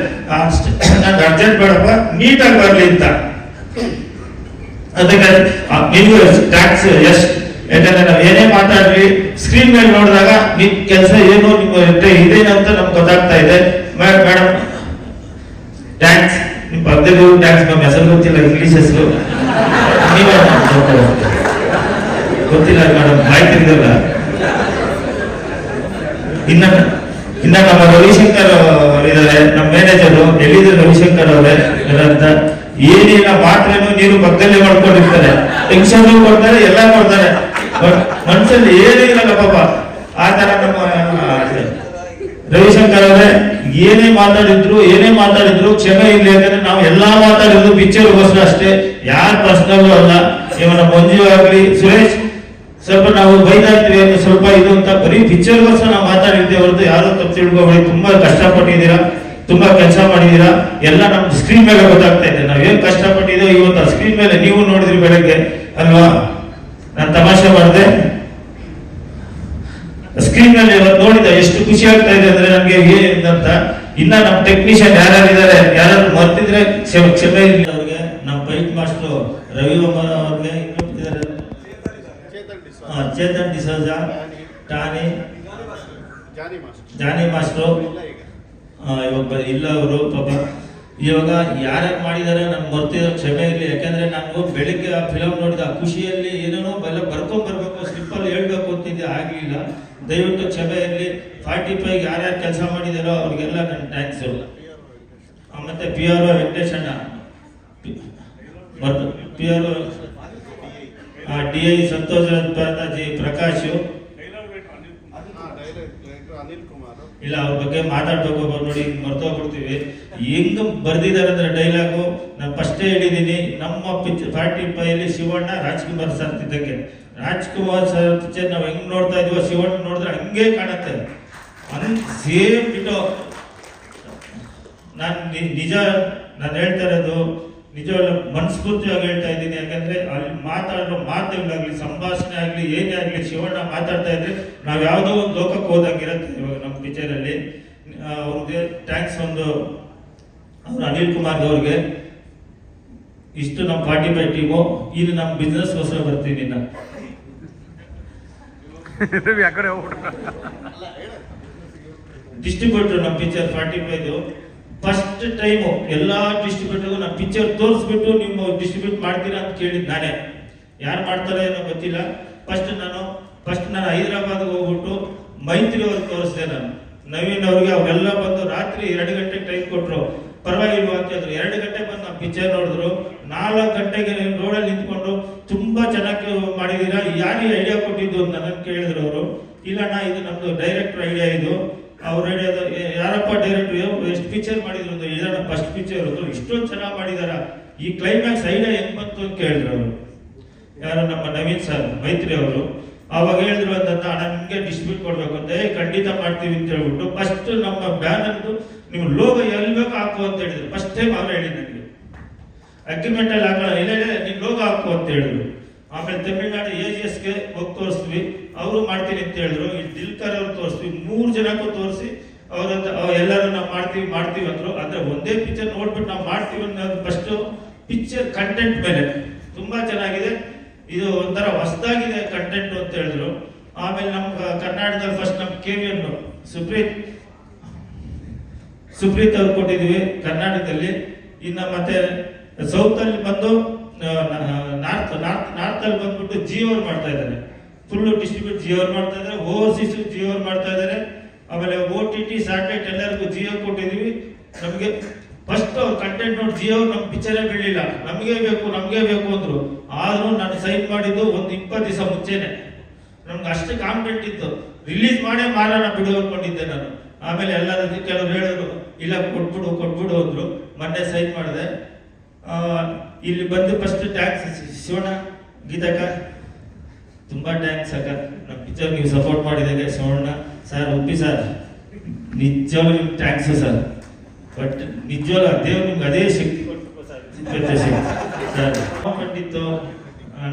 ನಂಗೆ ಅರ್ಜೆಂಟ್ ಬೇಡಪ್ಪ, ನೀಟಾಗಿ ಬರ್ಲಿ ಅಂತ. ಅದಕ್ಕೆ ನೀವು ಥ್ಯಾಂಕ್ಸ್ ಯಶ್. ಯಾಕಂದ್ರೆ ನಾವು ಏನೇ ಮಾತಾಡ್ಲಿ ಸ್ಕ್ರೀನ್ ಮೇಲೆ ನೋಡಿದಾಗ ನಿಮ್ ಕೆಲಸ ಏನು ನಿಮ್ಮ ಇದೇನು ಅಂತ ನಮ್ಗೆ ಗೊತ್ತಾಗ್ತಾ ಇದೆ. Madam thanks. ನಿಮ್ ಪಕ್ಕದಲ್ಲಿ ಥ್ಯಾಂಕ್ಸ್. ನಮ್ಮ ಹೆಸರು ಗೊತ್ತಿಲ್ಲ, ಇಂಗ್ಲಿಷ್ ಹೆಸರು ನೀವೇ ಗೊತ್ತಿಲ್ಲ ಮೇಡಮ್, ಆಯ್ತಿರ್ಲಿಲ್ಲ. ಇನ್ನ ನಮ್ಮ ರವಿಶಂಕರ್ ಇದ್ದಾರೆ, ನಮ್ಮ ಮ್ಯಾನೇಜರು. ಎಲ್ಲಿದ್ದಾರೆ ರವಿಶಂಕರ್ ಅವರೇ ಅಂತ? ಏನಿಲ್ಲ ಮಾತ್ರೆನೂ ನೀರು ಪಕ್ಕದಲ್ಲೇ ಮಾಡ್ಕೊಂಡಿರ್ತಾರೆ, ಟೆನ್ಷನ್ ಕೊಡ್ತಾರೆ, ಎಲ್ಲ ಕೊಡ್ತಾರೆ, ಬಟ್ ಮನ್ಸಲ್ಲಿ ಏನೂ ಇರಲ್ಲ ಪಾಪ. ಆ ತರ ನಮ್ಮ ರವಿಶಂಕರ್ ಅವರೇ ಏನೇ ಮಾತಾಡಿದ್ರು ಕ್ಷಮೆ ಇರ್ಲಿ, ಯಾಕಂದ್ರೆ ನಾವು ಎಲ್ಲಾ ಮಾತಾಡಿದ್ರು ಪಿಕ್ಚರ್ಗೋಸ್ಕರ ಅಷ್ಟೇ, ಯಾರ ಪರ್ಸನಲ್ ಅಲ್ಲ. ಇವನ ಮಂಜು ಆಗ್ಲಿ ಸುರೇಶ್ ಸ್ವಲ್ಪ ನಾವು ಬೈದಾಡ್ತೀವಿ ಅಂದ್ರೆ ಸ್ವಲ್ಪ ಇದು ಅಂತ ಬರೀ ಪಿಕ್ಚರ್ಗೋಸ್ಕರ ನಾವು ಮಾತಾಡಿದ್ದೇವೆ ಹೊರತು ಯಾರು ತಪ್ಪು ತಿಳ್ಕೊಬೇಡಿ. ತುಂಬಾ ಕಷ್ಟಪಟ್ಟಿದ್ದೀರಾ, ತುಂಬಾ ಕೆಲಸ ಮಾಡಿದೀರಾ, ಎಲ್ಲ ನಮ್ ಸ್ಕ್ರೀನ್ ಮೇಲೆ ಗೊತ್ತಾಗ್ತಾ ಇದೆ ನಾವೇನ್ ಕಷ್ಟಪಟ್ಟಿದ್ದೋ. ಇವತ್ತು ಸ್ಕ್ರೀನ್ ಮೇಲೆ ನೀವು ನೋಡಿದ್ರಿ ಬೆಳಗ್ಗೆ ಅಲ್ವಾ, ನಾನು ತಮಾಷೆ ಮಾಡಿದೆ. ಸ್ಕ್ರೀನ್ ಮೇಲೆ ಇವತ್ತು ನೋಡಿದ ಎಷ್ಟು ಖುಷಿ ಆಗ್ತಾ ಇದೆ ಅಂದ್ರೆ ನಮ್ಗೆ ಏನಂತ. ಇನ್ನ ನಮ್ ಟೆಕ್ನಿಷಿಯನ್ ಯಾರ್ಯಾರಿದ್ದಾರೆ, ಯಾರು ಮರ್ತಿದ್ರೆ ಕ್ಷಮೆ ಇಲ್ಲ ಅವ್ರಿಗೆ. ನಮ್ಮ ಫೈಟ್ ಮಾಸ್ಟರ್ ರವಿ ಅವ್ರಿಗೆ, ಇನ್ನೊಬ್ತಿದ್ದಾರೆ ಚೇತನ್ ಡಿಸೋಜಾ, ಟಾನಿ, ಜಾನಿ ಮಾಸ್ಟ್ರು ಇವಾಗ ಇಲ್ಲ ಅವರು ಪಾಪ. ಇವಾಗ ಯಾರ್ಯಾರು ಮಾಡಿದಾರೆ ನನ್ಗೆ ಮರ್ತಿರೋ ಕ್ಷಮೆ ಇರಲಿ, ಯಾಕಂದ್ರೆ ನಾನು ಬೆಳಿಗ್ಗೆ ಆ ಫಿಲಮ್ ನೋಡಿದ ಆ ಖುಷಿಯಲ್ಲಿ ಏನೇನೋ ಎಲ್ಲ ಬರ್ಕೊಂಡ್ ಬರ್ಬೇಕು, ಸ್ಲಿಪ್ಪಲ್ಲಿ ಹೇಳ್ಬೇಕು ಅಂತಿದ್ದೆ, ಆಗ್ಲಿಲ್ಲ. ದಯವಿಟ್ಟು ಕ್ಷಮೆ ಇರಲಿ. 45 ಯಾರ್ಯಾರು ಕೆಲಸ ಮಾಡಿದಾರೋ ಅವ್ರಿಗೆಲ್ಲ ನನ್ನ ಥ್ಯಾಂಕ್ಸ್. ಮತ್ತೆ PR ವೆಂಕಟೇಶ್ ಅಣ್ಣ, PR DI Santosh G, Prakash ಇಲ್ಲ ಅವ್ರ ಬಗ್ಗೆ ಮಾತಾಡ್ಬೇಕು ನೋಡಿ, ಮರ್ತೋಗ್ಬಿಡ್ತೀವಿ. ಹೆಂಗ್ ಬರ್ದಿದ್ದಾರೆ ಅಂದ್ರೆ ಡೈಲಾಗು ನಾನು ಫಸ್ಟೇ ಹೇಳಿದೀನಿ. ನಮ್ಮ ಪಿಕ್ಚರ್ 45 ಶಿವಣ್ಣ ರಾಜ್ಕುಮಾರ್ ಸರ್ ಇದ್ದಕ್ಕೆ, ರಾಜ್ಕುಮಾರ್ ಸರ್ ಪಿಕ್ಚರ್ ನಾವು ಹೆಂಗ್ ನೋಡ್ತಾ ಇದೀವೋ ಶಿವಣ್ಣ ನೋಡಿದ್ರೆ ಹಂಗೆ ಕಾಣುತ್ತೆ, ಸೇಮ್ ಇಟ್ಟು. ನಾನು ಹೇಳ್ತಾ ಇರೋದು ನಿಜವಾಗ್ಲೂ ಮನಸ್ಫೂರ್ತಿಯಾಗಿ ಹೇಳ್ತಾ ಇದ್ದೀನಿ. ಯಾಕಂದ್ರೆ ಅಲ್ಲಿ ಮಾತಾಡೋ ಮಾತುಗಳಾಗ್ಲಿ, ಸಂಭಾಷಣೆ ಆಗ್ಲಿ, ಏನೇ ಆಗ್ಲಿ, ಶಿವಣ್ಣ ಮಾತಾಡ್ತಾ ಇದ್ರೆ ನಾವ್ ಯಾವ್ದೋ ಒಂದು ಲೋಕಕ್ಕೆ ಹೋದಂಗಿರತ್ತೆ. ಇವಾಗ ನಮ್ಮ ಪಿಕ್ಚರ್ ಅಲ್ಲಿ ಅವ್ರಿಗೆ ಥ್ಯಾಂಕ್ಸ್. ಅವ್ರು ಅನಿಲ್ ಕುಮಾರ್ ಅವ್ರಿಗೆ. ಇಷ್ಟು ನಮ್ಮ 45 ಟೀಮು. ಇಲ್ಲಿ ನಮ್ಮ ಬಿಸ್ನೆಸ್ ಗೋಸ್ಕರ ಬರ್ತೀನಿ ನಾನು. ಡಿಸ್ಟ್ರಿಬ್ಯೂಟರ್ ನಮ್ಮ ಪಿಕ್ಚರ್ 45 ಫಸ್ಟ್ ಟೈಮು ಎಲ್ಲಾ ಡಿಸ್ಟ್ರಿಬ್ಯೂಟರ್ಗೂ ನಾನು ಪಿಕ್ಚರ್ ತೋರಿಸ್ಬಿಟ್ಟು ನೀವು ಡಿಸ್ಟ್ರಿಬ್ಯೂಟ್ ಮಾಡ್ತೀರಾ ಅಂತ ಕೇಳಿದ್ ನಾನೇ. ಯಾರು ಮಾಡ್ತಾರೋ ಏನೋ ಗೊತ್ತಿಲ್ಲ. ಫಸ್ಟ್ ನಾನು ಹೈದರಾಬಾದ್ಗೆ ಹೋಗ್ಬಿಟ್ಟು ಮೈತ್ರಿ ಅವ್ರಿಗೆ ತೋರಿಸಿದೆ. ನಾನು ನವೀನ್ ಅವ್ರಿಗೆ ಅವರೆಲ್ಲ ಬಂದು ರಾತ್ರಿ 2 ಗಂಟೆಗೆ ಟೈಮ್ ಕೊಟ್ಟರು. ಪರವಾಗಿಲ್ವಾ ಅಂತ ಹೇಳಿದ್ರು. 2 ಗಂಟೆ ಬಂದು ನಾವು ಪಿಕ್ಚರ್ ನೋಡಿದ್ರು. 4 ಗಂಟೆಗೆ ರೋಡಲ್ಲಿ ನಿಂತ್ಕೊಂಡು ತುಂಬಾ ಚೆನ್ನಾಗಿ ಮಾಡಿದೀರಾ, ಯಾರಿಗೆ ಐಡಿಯಾ ಕೊಟ್ಟಿದ್ದು ಅಂತ ನನ್ನ ಕೇಳಿದ್ರು ಅವರು. ಇಲ್ಲಣ್ಣ ಇದು ನಮ್ದು ಡೈರೆಕ್ಟರ್ ಐಡಿಯಾ, ಇದು ಅವ್ರ ಐಡಿಯಾ. ಯಾರಪ್ಪ ಡೈರೆಕ್ಟರ್, ಎಷ್ಟು ಪಿಕ್ಚರ್ ಮಾಡಿದ್ರು ಅಂದ್ರೆ ಇದನ್ನ ಫಸ್ಟ್ ಪಿಕ್ಚರ್ ಇಷ್ಟೊಂದು ಚೆನ್ನಾಗಿ ಮಾಡಿದಾರ, ಈ ಕ್ಲೈಮ್ಯಾಕ್ಸ್ ಐಡಿಯಾ ಹೆಂಗ್ ಬಂತು ಅಂತ ಕೇಳಿದ್ರು ಅವರು. ಯಾರು ನಮ್ಮ ನವೀನ್ ಸರ್ ಮೈತ್ರಿ ಅವರು. ಅವಾಗ ಹೇಳಿದ್ರು ಅಂತ ನಿಮ್ಗೆ ಡಿಸ್ಟ್ರಿಬ್ಯೂಟ್ ಕೊಡ್ಬೇಕು ಅಂತ. ಖಂಡಿತ ಮಾಡ್ತೀವಿ ಅಂತ ಹೇಳ್ಬಿಟ್ಟು ಫಸ್ಟ್ ನಮ್ಮ ಬ್ಯಾನರ್ದು ನೀವು ಲೋಗೋ ಎಲ್ಲಿ ಬೇಕು ಹಾಕು ಅಂತ ಹೇಳಿದ್ರು. ಫಸ್ಟ್ ಟೈಮ್ ಅವ್ರು ಹೇಳಿ ನನಗೆ ಅಗ್ರಿಮೆಂಟ್ ಅಲ್ಲಿ ಹಾಕೋಣ, ಇಲ್ಲ ನೀವು ಲೋಗೋ ಹಾಕು ಅಂತ ಹೇಳಿದ್ರು. ಆಮೇಲೆ ತಮಿಳ್ನಾಡು AGSಗೆ ಹೋಗಿ ತೋರಿಸ್ತೀವಿ, ಅವರು ಮಾಡ್ತೀನಿ ಅಂತ ಹೇಳಿದ್ರು. ಇಲ್ಲಿ ದಿಲ್ಕರ್ ಅವ್ರು ತೋರಿಸ್ತೀವಿ, 3 ಜನಕ್ಕೂ ತೋರಿಸಿ ಅವ್ರಂತ ಎಲ್ಲರೂ ನಾವು ಮಾಡ್ತೀವಿ ಅಂದ್ರು. ಅಂದ್ರೆ ಒಂದೇ ಪಿಕ್ಚರ್ ನೋಡ್ಬಿಟ್ಟು ನಾವು ಮಾಡ್ತೀವಿ ಅನ್ನೋದು ಫಸ್ಟ್ ಪಿಕ್ಚರ್ ಕಂಟೆಂಟ್ ಮೇಲೆ ತುಂಬಾ ಚೆನ್ನಾಗಿದೆ, ಇದು ಒಂಥರ ಹೊಸದಾಗಿದೆ ಕಂಟೆಂಟ್ ಅಂತ ಹೇಳಿದ್ರು. ಆಮೇಲೆ ನಮ್ಮ ಕರ್ನಾಟಕದಲ್ಲಿ ಫಸ್ಟ್ ನಮ್ಮ KVN ಸುಪ್ರೀತ್ ಅವ್ರು ಕೊಟ್ಟಿದ್ವಿ ಕರ್ನಾಟಕದಲ್ಲಿ. ಇನ್ನು ಮತ್ತೆ ಸೌತ್ ಅಲ್ಲಿ ಬಂದು ನಾರ್ತ್ ಅಲ್ಲಿ ಬಂದ್ಬಿಟ್ಟು ಜಿಯೋ ಮಾಡ್ತಾ ಇದ್ದಾರೆ. ಫುಲ್ ಡಿಸ್ಟ್ರಿಬ್ಯೂಟ್ ಜಿಯೋ ಮಾಡ್ತಾ ಇದ್ದಾರೆ, ಓವರ್ಸೀಸ್ ಜಿಯೋ ಮಾಡ್ತಾ ಇದ್ದಾರೆ. ಆಮೇಲೆ OTT ಸ್ಯಾಟಲೈಟ್ ಎಲ್ಲರಿಗೂ ಜಿಯೋ ಕೊಟ್ಟಿದೀವಿ. ನಮಗೆ ಫಸ್ಟ್ ಅವ್ರ ಕಂಟೆಂಟ್ ನೋಡಿ ಜಿಯೋ ನಮ್ಮ ಪಿಕ್ಚರೇ ಬೀಳಿಲ್ಲ, ನಮಗೆ ಬೇಕು ಅಂದ್ರು. ಆದ್ರೂ ನಾನು ಸೈನ್ ಮಾಡಿದ್ದು ಒಂದು 20 ದಿವಸ ಮುಂಚೆನೆ. ನಮ್ಗೆ ಅಷ್ಟು ಕಾನ್ಫಿಡೆಂಟ್ ಇತ್ತು, ರಿಲೀಸ್ ಮಾಡೇ ಮಾರೋಣ ಬಿಡು ಅನ್ಕೊಂಡಿದ್ದೆ ನಾನು. ಆಮೇಲೆ ಎಲ್ಲರೂ ಕೆಲವರು ಹೇಳಿದ್ರು ಇಲ್ಲ ಕೊಟ್ಬಿಡು ಅಂದ್ರು. ಮೊನ್ನೆ ಸೈನ್ ಮಾಡಿದೆ. ಇಲ್ಲಿ ಬಂದು ಫಸ್ಟ್ ಥ್ಯಾಂಕ್ಸ್ ಶಿವಣ್ಣ, ಗೀತಕ್ಕ ತುಂಬಾ ಥ್ಯಾಂಕ್ಸ್ ಅಕ್ಕ. ನಮ್ಮ ಪಿಕ್ಚರ್ ನೀವು ಸಪೋರ್ಟ್ ಮಾಡಿದಾಗ ಶಿವಣ್ಣ ಸರ್, ಉಪ್ಪಿ ಸರ್, ನಿಜವಾಗ್ಲೂ ನಿಮ್ಗೆ ಥ್ಯಾಂಕ್ಸ್ ಸರ್. ಬಟ್ ನಿಜವಾಗ್ಲೂ ದೇವ್ರು ನಿಮ್ಗೆ ಅದೇ ಶಕ್ತಿ ಕೊಟ್ಟು ಸರ್. ಕಂಡಿತ್ತು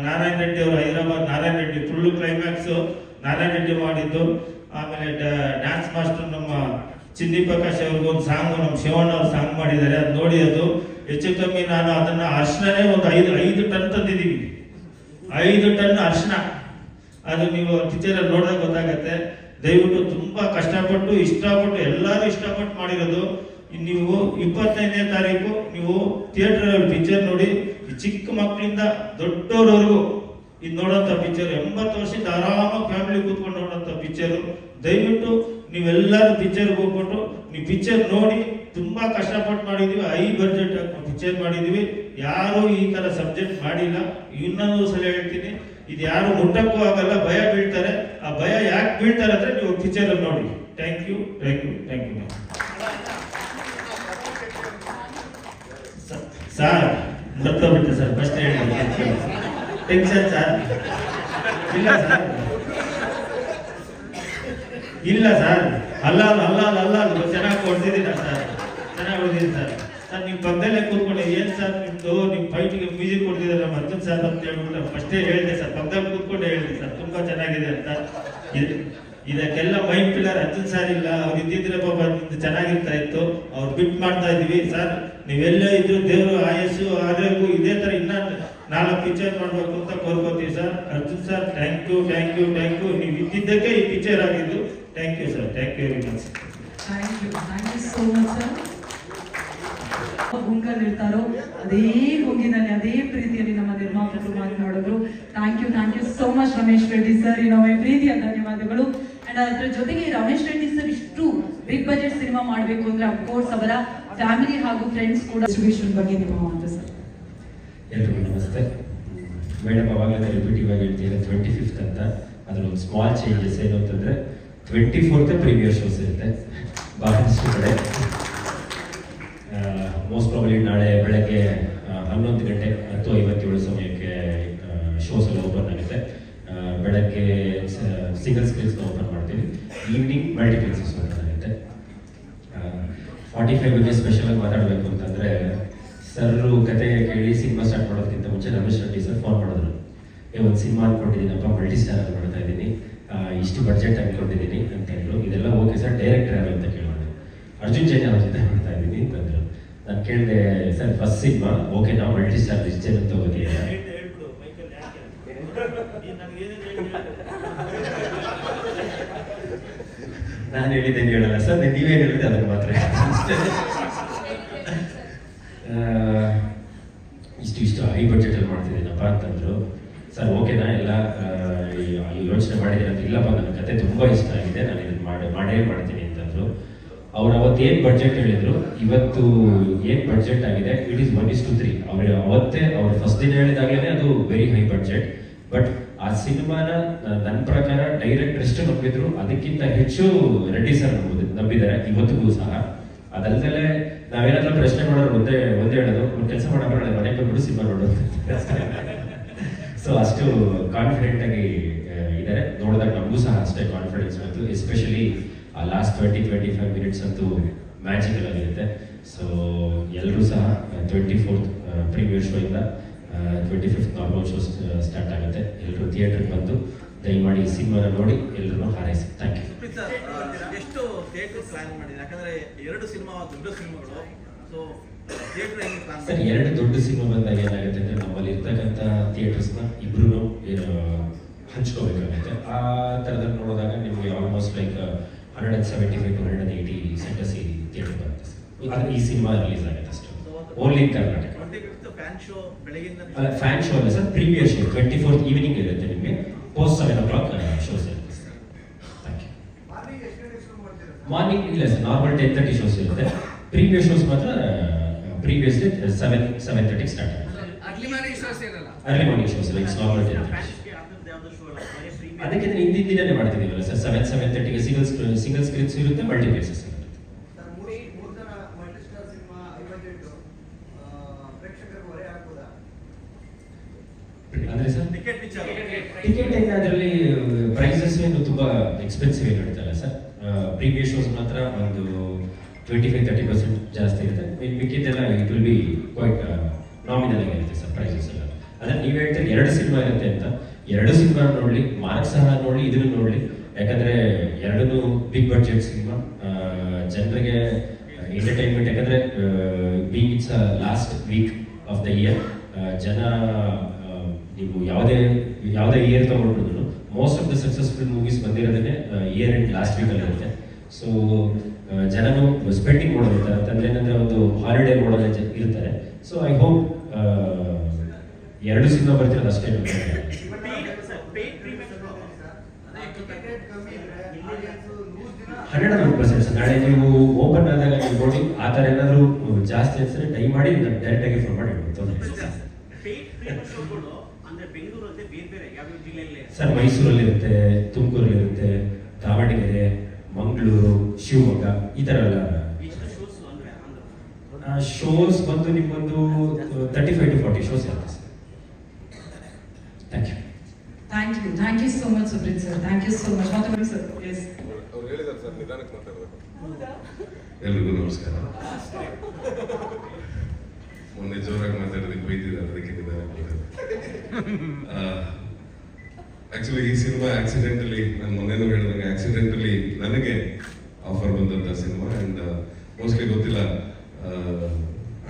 ನಾರಾಯಣ ರೆಡ್ಡಿ ಅವರು, ಹೈದರಾಬಾದ್ ನಾರಾಯಣ ರೆಡ್ಡಿ ಫುಲ್ ಕ್ಲೈಮ್ಯಾಕ್ಸ್ ನಾರಾಯಣ ರೆಡ್ಡಿ ಮಾಡಿದ್ದು. ಆಮೇಲೆ ಡ್ಯಾನ್ಸ್ ಮಾಸ್ಟರ್ ನಮ್ಮ ಚಿಂದಿ ಪ್ರಕಾಶ್ ಅವ್ರಿಗೂ ಒಂದು ಸಾಂಗ್ ನಮ್ಮ ಶಿವಣ್ಣ ಅವ್ರು ಸಾಂಗ್ ಮಾಡಿದ್ದಾರೆ. ಅದು ನೋಡಿ ಅದು ಹೆಚ್ಚು ಕಮ್ಮಿ ನಾನು ಅದನ್ನ ಅರ್ಶನೇ ಒಂದು 5 ಟನ್ ತಂದಿದ್ದೀವಿ. 5 ಟನ್ ಅರ್ಶನ. ಅದು ನೀವು ಪಿಕ್ಚರಲ್ಲಿ ನೋಡಿದಾಗ ಗೊತ್ತಾಗತ್ತೆ. ದಯವಿಟ್ಟು ತುಂಬಾ ಕಷ್ಟಪಟ್ಟು ಇಷ್ಟಪಟ್ಟು ಎಲ್ಲರೂ ಇಷ್ಟಪಟ್ಟು ಮಾಡಿರೋದು. ನೀವು 25ನೇ ತಾರೀಕು ನೀವು ಥಿಯೇಟರ್ ಪಿಕ್ಚರ್ ನೋಡಿ. ಚಿಕ್ಕ ಮಕ್ಕಳಿಂದ ದೊಡ್ಡವರವರೆಗೂ ಇದು ನೋಡೋಂಥ ಪಿಕ್ಚರ್. 80 ವರ್ಷದಿಂದ ಆರಾಮಾಗಿ ಫ್ಯಾಮಿಲಿ ಕೂತ್ಕೊಂಡು ನೋಡೋಂಥ ಪಿಕ್ಚರು. ದಯವಿಟ್ಟು ನೀವೆಲ್ಲರೂ ಪಿಕ್ಚರ್ಗೆ ಹೋಗ್ಬಿಟ್ಟು ನೀವು ಪಿಕ್ಚರ್ ನೋಡಿ ತುಂಬಾ ಕಷ್ಟಪಟ್ಟು ಮಾಡಿದೀವಿ, ಹೈ ಬಜೆಟ್ ಪಿಕ್ಚರ್ ಮಾಡಿದೀವಿ. ಯಾರು ಈ ತರ ಸಬ್ಜೆಕ್ಟ್ ಮಾಡಿಲ್ಲ. ಇನ್ನೊಂದು ಸಲ ಹೇಳ್ತೀನಿ, ಇದು ಯಾರು ಮುಟ್ಟಕ್ಕೂ ಆಗಲ್ಲ, ಭಯ ಬೀಳ್ತಾರೆ. ಆ ಭಯ ಯಾಕೆ ಬೀಳ್ತಾರೆ ಅಂದ್ರೆ ನೀವು ಪಿಕ್ಚರ್ ಅಲ್ಲಿ ನೋಡಿ. Thank you. ಸರ್ ಮರ್ತೋಗ್ಬಿಟ್ಟೆ ಸರ್, ಫಸ್ಟ್ ಹೇಳಿ. Tension sir. ಇಲ್ಲ ಸರ್, ಅಲ್ಲ ಚೆನ್ನಾಗಿ ಕೊಡ್ತಿದ್ದೀರಾ ಸರ್, ಚೆನ್ನಾಗಿ ಹೊಡೆದಿದ್ದೀನಿ ಸರ್. ನೀವು ಪಕ್ಕದಲ್ಲೇ ಕೂತ್ಕೊಂಡು ಏನ್ ಸರ್ ನಿಮ್ದು ನಿಮ್ ಫೈಟಿಗೆ ಮ್ಯೂಸಿಕ್ ಕೊಡ್ತಿದ್ದಾರೆ ನಮ್ಮ ಅರ್ಜುನ್ ಸರ್ ಅಂತ ಹೇಳ್ಬಿಟ್ಟು ಫಸ್ಟೇ ಹೇಳಿದೆ ಸರ್, ಪಕ್ಕದಲ್ಲಿ ಕೂತ್ಕೊಂಡು ಹೇಳಿದೆ ಸರ್ ತುಂಬಾ ಚೆನ್ನಾಗಿದೆ ಅಂತ. ಇದಕ್ಕೆಲ್ಲ ಮೈಂಡ್ ಪಿಲ್ಲರ್ ಅರ್ಜುನ್ ಸರ್ ಇಲ್ಲ, ಅವ್ರು ಇದ್ದಿದ್ರೆ ಪಾಪ ಚೆನ್ನಾಗಿರ್ತಾ ಇತ್ತು. ಅವ್ರು ಬಿಟ್ ಮಾಡ್ತಾ ಇದೀವಿ ಸರ್. ನೀವೆಲ್ಲೇ ಇದ್ರು ದೇವರು ಆಯಸ್ಸು ಆರೋಗ್ಯ ಇದೇ ತರ ಇನ್ನ 4 ಪಿಕ್ಚರ್ ಮಾಡ್ಬೇಕು ಅಂತ ಕೋರ್ಕೋತೀವಿ ಸರ್. Arjun sir thank you. ನೀವು ಇದ್ದಿದ್ದಕ್ಕೆ ಈ ಪಿಕ್ಚರ್ ಆಗಿದ್ದು. Thank you sir, thank you very much. Thank you so much sir. ಗುಂಗಲ್ಲಿ ಇರ್ತಾರೋ ಅದೇ ಗುಂಗಿನಲ್ಲಿ ಅದೇ ಪ್ರೀತಿಯಲ್ಲಿ ನಮ್ಮ ನಿರ್ಮಾಪಕರು ಮಾತನಾಡಿದ್ರು. Thank you so much Ramesh Reddy sir. ನಮ್ಮ ಪ್ರೀತಿಯ ಧನ್ಯವಾದಗಳು. ಅಂಡ್ ಅದ್ರ ಜೊತೆಗೆ ರಮೇಶ್ ರೆಡ್ಡಿ ಸರ್ ಇಷ್ಟು ಬಿಗ್ ಬಜೆಟ್ ಸಿನಿಮಾ ಮಾಡಬೇಕು ಅಂದ್ರೆ ಅಫ್ಕೋರ್ಸ್ ಅವರ ಫ್ಯಾಮಿಲಿ ಹಾಗೂ ಫ್ರೆಂಡ್ಸ್ ಕೂಡ ಡಿಸ್ಟ್ರಿಬ್ಯೂಷನ್ ಬಗ್ಗೆ ನಿಮ್ಮ ಮಾತು ಸರ್. ಎಲ್ರಿಗೂ ನಮಸ್ತೆ. ಮೇಡಮ್ ಅವಾಗಲೇ ರಿಪೀಟಿವ್ ಆಗಿ ಹೇಳ್ತೀರಾ 25th ಅಂತ. ಅದ್ರ ಒಂದು ಸ್ಮಾಲ್ ಚೇಂಜಸ್ ಏನು ಅಂತಂದರೆ 24th ಪ್ರೀಮಿಯರ್ ಶೋಸ್ ಇರುತ್ತೆ ಬಹಳಷ್ಟು ಕಡೆ. ಮೋಸ್ಟ್ ಪ್ರಾಬಲಿ ನಾಳೆ ಬೆಳಗ್ಗೆ 11 ಗಂಟೆ 10:57 ಸಮಯಕ್ಕೆ ಶೋಸ್ ಎಲ್ಲ ಓಪನ್ ಆಗುತ್ತೆ. ಬೆಳಗ್ಗೆ ಸಿಂಗಲ್ ಸ್ಕ್ರೀನ್ಸ್ನ ಓಪನ್ ಮಾಡ್ತೀವಿ, ಈವ್ನಿಂಗ್ ಮಲ್ಟಿಪ್ಲೆಕ್ಸಸ್ ಓಪನ್ ಆಗುತ್ತೆ. 45 ಬಗ್ಗೆ ಸ್ಪೆಷಲ್ ಆಗಿ ಮಾತಾಡಬೇಕು ಅಂತಂದರೆ, ಸರ್ರು ಕತೆ ಕೇಳಿ ಸಿನಿಮಾ ಸ್ಟಾರ್ಟ್ ಮಾಡೋದಕ್ಕಿಂತ ಮುಂಚೆ ರಮೇಶ್ ರೆಡ್ಡಿ ಸರ್ ಫೋನ್ ಮಾಡಿದ್ರು. ಒಂದು ಸಿನಿಮಾ ಅಂದ್ಕೊಂಡಿದ್ದೀನಪ್ಪ, ಮಲ್ಟಿ ಸ್ಟಾರ್ ಮಾಡ್ತಾ ಇದ್ದೀನಿ, ಇಷ್ಟು ಬಡ್ಜೆಟ್ ಅಂದ್ಕೊಂಡಿದ್ದೀನಿ ಅಂತ ಹೇಳಿದ್ರು. ಇದೆಲ್ಲ ಓಕೆ ಸರ್, ಡೈರೆಕ್ಟರ್ ಯಾರು ಅಂತ ಕೇಳಿದ್ರು. ಅರ್ಜುನ್ ಜೈನ್ ಅವ್ರ ಜೊತೆ ಮಾಡ್ತಾ ಇದ್ದೀನಿ ಅಂತಂದ್ರು. ನಾನು ಕೇಳಿದೆ, ಸರ್ ಫಸ್ಟ್ ಸಿನಿಮಾ ಓಕೆ, ನಾವು ಮಲ್ಟಿ ಸ್ಟಾರ್ ರಿಚ್ ಅಂತ ಹೋಗಿದ್ದೀರಾ? ನಾನು ಹೇಳಿದ್ದೇನೆ ಹೇಳಲ್ಲ ಸರ್, ನೀವೇನು ಹೇಳಿದೆ ಅದನ್ನು ಮಾತ್ರ. ಇಷ್ಟು ಹೈ ಬಡ್ಜೆಟಲ್ಲಿ ಮಾಡ್ತಿದ್ದೀನಪ್ಪ ಅಂತಂದ್ರು. ಸರ್ ಓಕೆನಾ ಎಲ್ಲ ಯೋಚನೆ ಮಾಡಿದ್ದೀನಿ ಅಂತ. ಇಲ್ಲಪ್ಪ ನನ್ನ ಕತೆ ತುಂಬ ಇಷ್ಟ ಆಗಿದೆ, ನಾನು ಇದನ್ನು ಮಾಡೇ ಮಾಡ್ತೀನಿ ಅಂತಂದ್ರು. ಅವ್ರು ಅವತ್ತು ಏನು ಬಡ್ಜೆಟ್ ಹೇಳಿದ್ರು, ಇವತ್ತು ಏನು ಬಡ್ಜೆಟ್ ಆಗಿದೆ ಇಟ್ ಈಸ್ 1:3. ಅವ್ರು ಅವತ್ತೇ ಅವ್ರು ಫಸ್ಟ್ ದಿನ ಹೇಳಿದಾಗಲೇ ಅದು ವೆರಿ ಹೈ ಬಡ್ಜೆಟ್. ಬಟ್ ಆ ಸಿನಿಮಾನ ನನ್ನ ಪ್ರಕಾರ ಡೈರೆಕ್ಟರ್ ಎಷ್ಟು ನಂಬಿದ್ರು ಅದಕ್ಕಿಂತ ಹೆಚ್ಚು ರೆಡ್ಡಿ ಸರ್ ನಂಬಿದ್ದಾರೆ ಇವತ್ತಿಗೂ ಸಹ. ಅದಲ್ಲದೆ ನಾವೇನಾದ್ರೂ ಪ್ರಶ್ನೆ ಮಾಡೋರು ಒಂದೇ ಹೇಳೋದು, ಒಂದು ಕೆಲಸ ಮಾಡೋಣ ಮನೆಗೆ ಬಂದ್ಬಿಟ್ಟು ಸಿನಿಮಾ ನೋಡೋದು. ಸೊ ಅಷ್ಟು ಕಾನ್ಫಿಡೆಂಟ್ ಆಗಿ ಇದ್ದಾರೆ. ನೋಡಿದಾಗ ನಮಗೂ ಸಹ ಅಷ್ಟೇ ಕಾನ್ಫಿಡೆನ್ಸ್ ಬಂತು. ಎಸ್ಪೆಷಲಿ ಆ ಲಾಸ್ಟ್ 20-25 ಮಿನಿಟ್ಸ್ ಅಂತೂ ಮ್ಯಾಜಿಕಲ್ ಆಗಿರುತ್ತೆ. ಸೊ ಎಲ್ಲರೂ ಸಹ 24th ಪ್ರೀಮಿಯರ್ ಶೋ ಇಂದ 25th ನಾರ್ಮಲ್ ಶೋ ಸ್ಟಾರ್ಟ್ ಆಗುತ್ತೆ. ಎಲ್ಲರೂ ಥಿಯೇಟರ್ಗೆ ಬಂದು ದಯಮಾಡಿ ಈ ಸಿನಿಮಾನ ನೋಡಿ ಎಲ್ಲರೂ ಹಾರೈಸಿ. Thank you. ಎಷ್ಟು ಥಿಯೇಟರ್ ಪ್ಲಾನ್ ಮಾಡಿದ್ರೆ? ಯಾಕಂದ್ರೆ 2 ಸಿನಿಮಾ ದೊಡ್ಡ ಸಿನಿಮಾಗಳು, ಸೊ ಥಿಯೇಟರ್ ಹೆಂಗೆ ಪ್ಲಾನ್ ಸರ್ 2 ದೊಡ್ಡ ಸಿನಿಮಾ ಬಂದಾಗ ಏನಾಗುತ್ತೆ ಅಂದರೆ, ನಮ್ಮಲ್ಲಿ ಇರ್ತಕ್ಕಂಥ ಥಿಯೇಟರ್ಸ್ನ ಇಬ್ರು ಹಂಚ್ಕೋಬೇಕಾಗುತ್ತೆ. ಆ ಥರದಲ್ಲಿ ನೋಡಿದಾಗ ನಿಮಗೆ ಆಲ್ಮೋಸ್ಟ್ ಲೈಕ್ 175 to 180 ಸೆಂಟರ್ಸ್ ಈ ಥಿಯೇಟರ್ ಬರುತ್ತೆ ಸರ್. ಈ ಸಿನಿಮಾ ರಿಲೀಸ್ ಆಗುತ್ತೆ ಅಷ್ಟೇ, only in Karnataka. Fan show ಬೆಳಗಿಂದ ಫ್ಯಾನ್ ಶೋ ಅಲ್ಲ sir, premiere show 24th evening ಇರುತ್ತೆ. ನಿಮಗೆ ಪೋಸ್ಟ್ 7 o'clock ಶೋಸ್ ಇರುತ್ತೆ ಸರ್. Thank you. ಮಾರ್ನಿಂಗ್ ಇಲ್ಲ ಸರ್, ನಾರ್ಮಲ್ 10:30 ಶೋಸ್ ಇರುತ್ತೆ. ಪ್ರೀಮಿಯರ್ ಶೋಸ್ ಮಾತ್ರ ಪ್ರೀವಿಯಸ್ ಡೇ 7:30 ಸ್ಟಾರ್ಟ್ ಆಗುತ್ತೆ. ಅರ್ಲಿ ಮಾರ್ನಿಂಗ್ ಶೋಸ್ ಇಲ್ಲ, ಇಟ್ಸ್ ನಾರ್ಮಲ್ 10:30. ಅದಕ್ಕೆ ಹಿಂದಿನ ದಿನನೇ ಮಾಡ್ತಿದ್ದೀವಲ್ಲ ಸರ್, 7:30ಗೆ ಸಿಂಗಲ್ ಸ್ಕ್ರೀನ್ಸ್ ಇರುತ್ತೆ, ಮಲ್ಟಿಪ್ಲೆಕ್ಸಸ್ ಇರುತ್ತೆ. ಅಂದ್ರೆ ಸರ್ ಟಿಕೆಟ್ ಅದರಲ್ಲಿ ಪ್ರೈಸಸ್ ಏನು ತುಂಬ ಎಕ್ಸ್ಪೆನ್ಸಿವ್ ಏನು ಇರ್ತಲ್ಲ ಸರ್. ಪ್ರೀವಿಯಸ್ ಶೋಸ್ ಮಾತ್ರ ಒಂದು 25-30% ಜಾಸ್ತಿ ಇರುತ್ತೆ. ಮಿಕ್ಕಿದ್ದೆಲ್ಲ it will be quite nominal ಆಗಿರುತ್ತೆ ಸರ್ ಪ್ರೈಸಸ್ ಎಲ್ಲ. ಅದೇ ನೀವು ಹೇಳ್ತೀರಿ 2 ಸಿನಿಮಾ ಇರುತ್ತೆ ಅಂತ. 2 ಸಿನಿಮಾ ನೋಡಲಿ, ಮಾರ್ಕ್ ಸಹ ನೋಡಲಿ, ಇದನ್ನು ನೋಡಲಿ. ಯಾಕಂದರೆ 2 ಬಿಗ್ ಬಡ್ಜೆಟ್ ಸಿನಿಮಾ, ಜನರಿಗೆ ಎಂಟರ್ಟೈನ್ಮೆಂಟ್. ಯಾಕಂದರೆ being it's last week of the year, ಜನ ನೀವು ಯಾವುದೇ ಇಯರ್ ತಗೊಂಡ್ರು most of the successful movies ಬಂದಿರೋದೇ ಇಯರ್ ಎಂಡ್ ಲಾಸ್ಟ್ ವೀಕಲ್ಲಿ ಇರುತ್ತೆ. ಸೊ ಜನನು ಸ್ಪೆಂಡಿಂಗ್ ಮಾಡೋದಿರ್ತಾರೆ ಅಂತಂದ್ರೆ ಏನಂದ್ರೆ ಒಂದು ಹಾಲಿಡೇ ಮಾಡೋದೇ ಇರ್ತಾರೆ. ಸೊ ಐ ಹೋಪ್ 2 ಸಿನಿಮಾ ಬರ್ತಿರೋದು ಅಷ್ಟೇ. 100% ಸರ್. ನಾಳೆ ನೀವು ಓಪನ್ ಆದಾಗ ನೀವು ನೋಡಿ ಆ ಥರ ಏನಾದರೂ ಜಾಸ್ತಿ ಅನ್ಸಿದ್ರೆ ದಯಮಾಡಿ ನಾನು ಡೈರೆಕ್ಟಾಗಿ ಫೋನ್ ಮಾಡಿ ಸರ್. ಮೈಸೂರಲ್ಲಿರುತ್ತೆ, ತುಮಕೂರಲ್ಲಿರುತ್ತೆ, ದಾವಣಗೆರೆ, ಮಂಗಳೂರು, ಶಿವಮೊಗ್ಗ ಈ ಥರ ಎಲ್ಲ ಶೋಸ್ ಬಂದು ನಿಮ್ಮೊಂದು 35 to 40 ಶೋಸ್ ಇರುತ್ತೆ sir. Thank you. Thank you so much Subreeth sir. Thank you so much. ಮಾತಾಡಿ ಸರ್. ಎಸ್, ಅವ್ರು ಹೇಳಿದ್ದಾರೆ ಸರ್, ನಿಧಾನಕ್ಕೆ ಮಾತಾಡಬೇಕು. ಎಲ್ರಿಗೂ ನಮಸ್ಕಾರ. ಮೊನ್ನೆ ಜೋರಾಗಿ ಮಾತಾಡೋದಕ್ಕೆ ಬೈದಿದ್ದಾರೆ, ಅದಕ್ಕೆ ನಿಧಾನಕ್ಕೆ ಆಕ್ಚುಲಿ ಈ ಸಿನಿಮಾ ಆಕ್ಸಿಡೆಂಟಲಿ, ನಾನು ಮೊನ್ನೆನೂ ಹೇಳಿದಾಗ ಆಕ್ಸಿಡೆಂಟಲಿ ನನಗೆ ಆಫರ್ ಬಂದಂಥ ಸಿನಿಮಾ. ಆ್ಯಂಡ್ ಮೋಸ್ಟ್ಲಿ ಗೊತ್ತಿಲ್ಲ,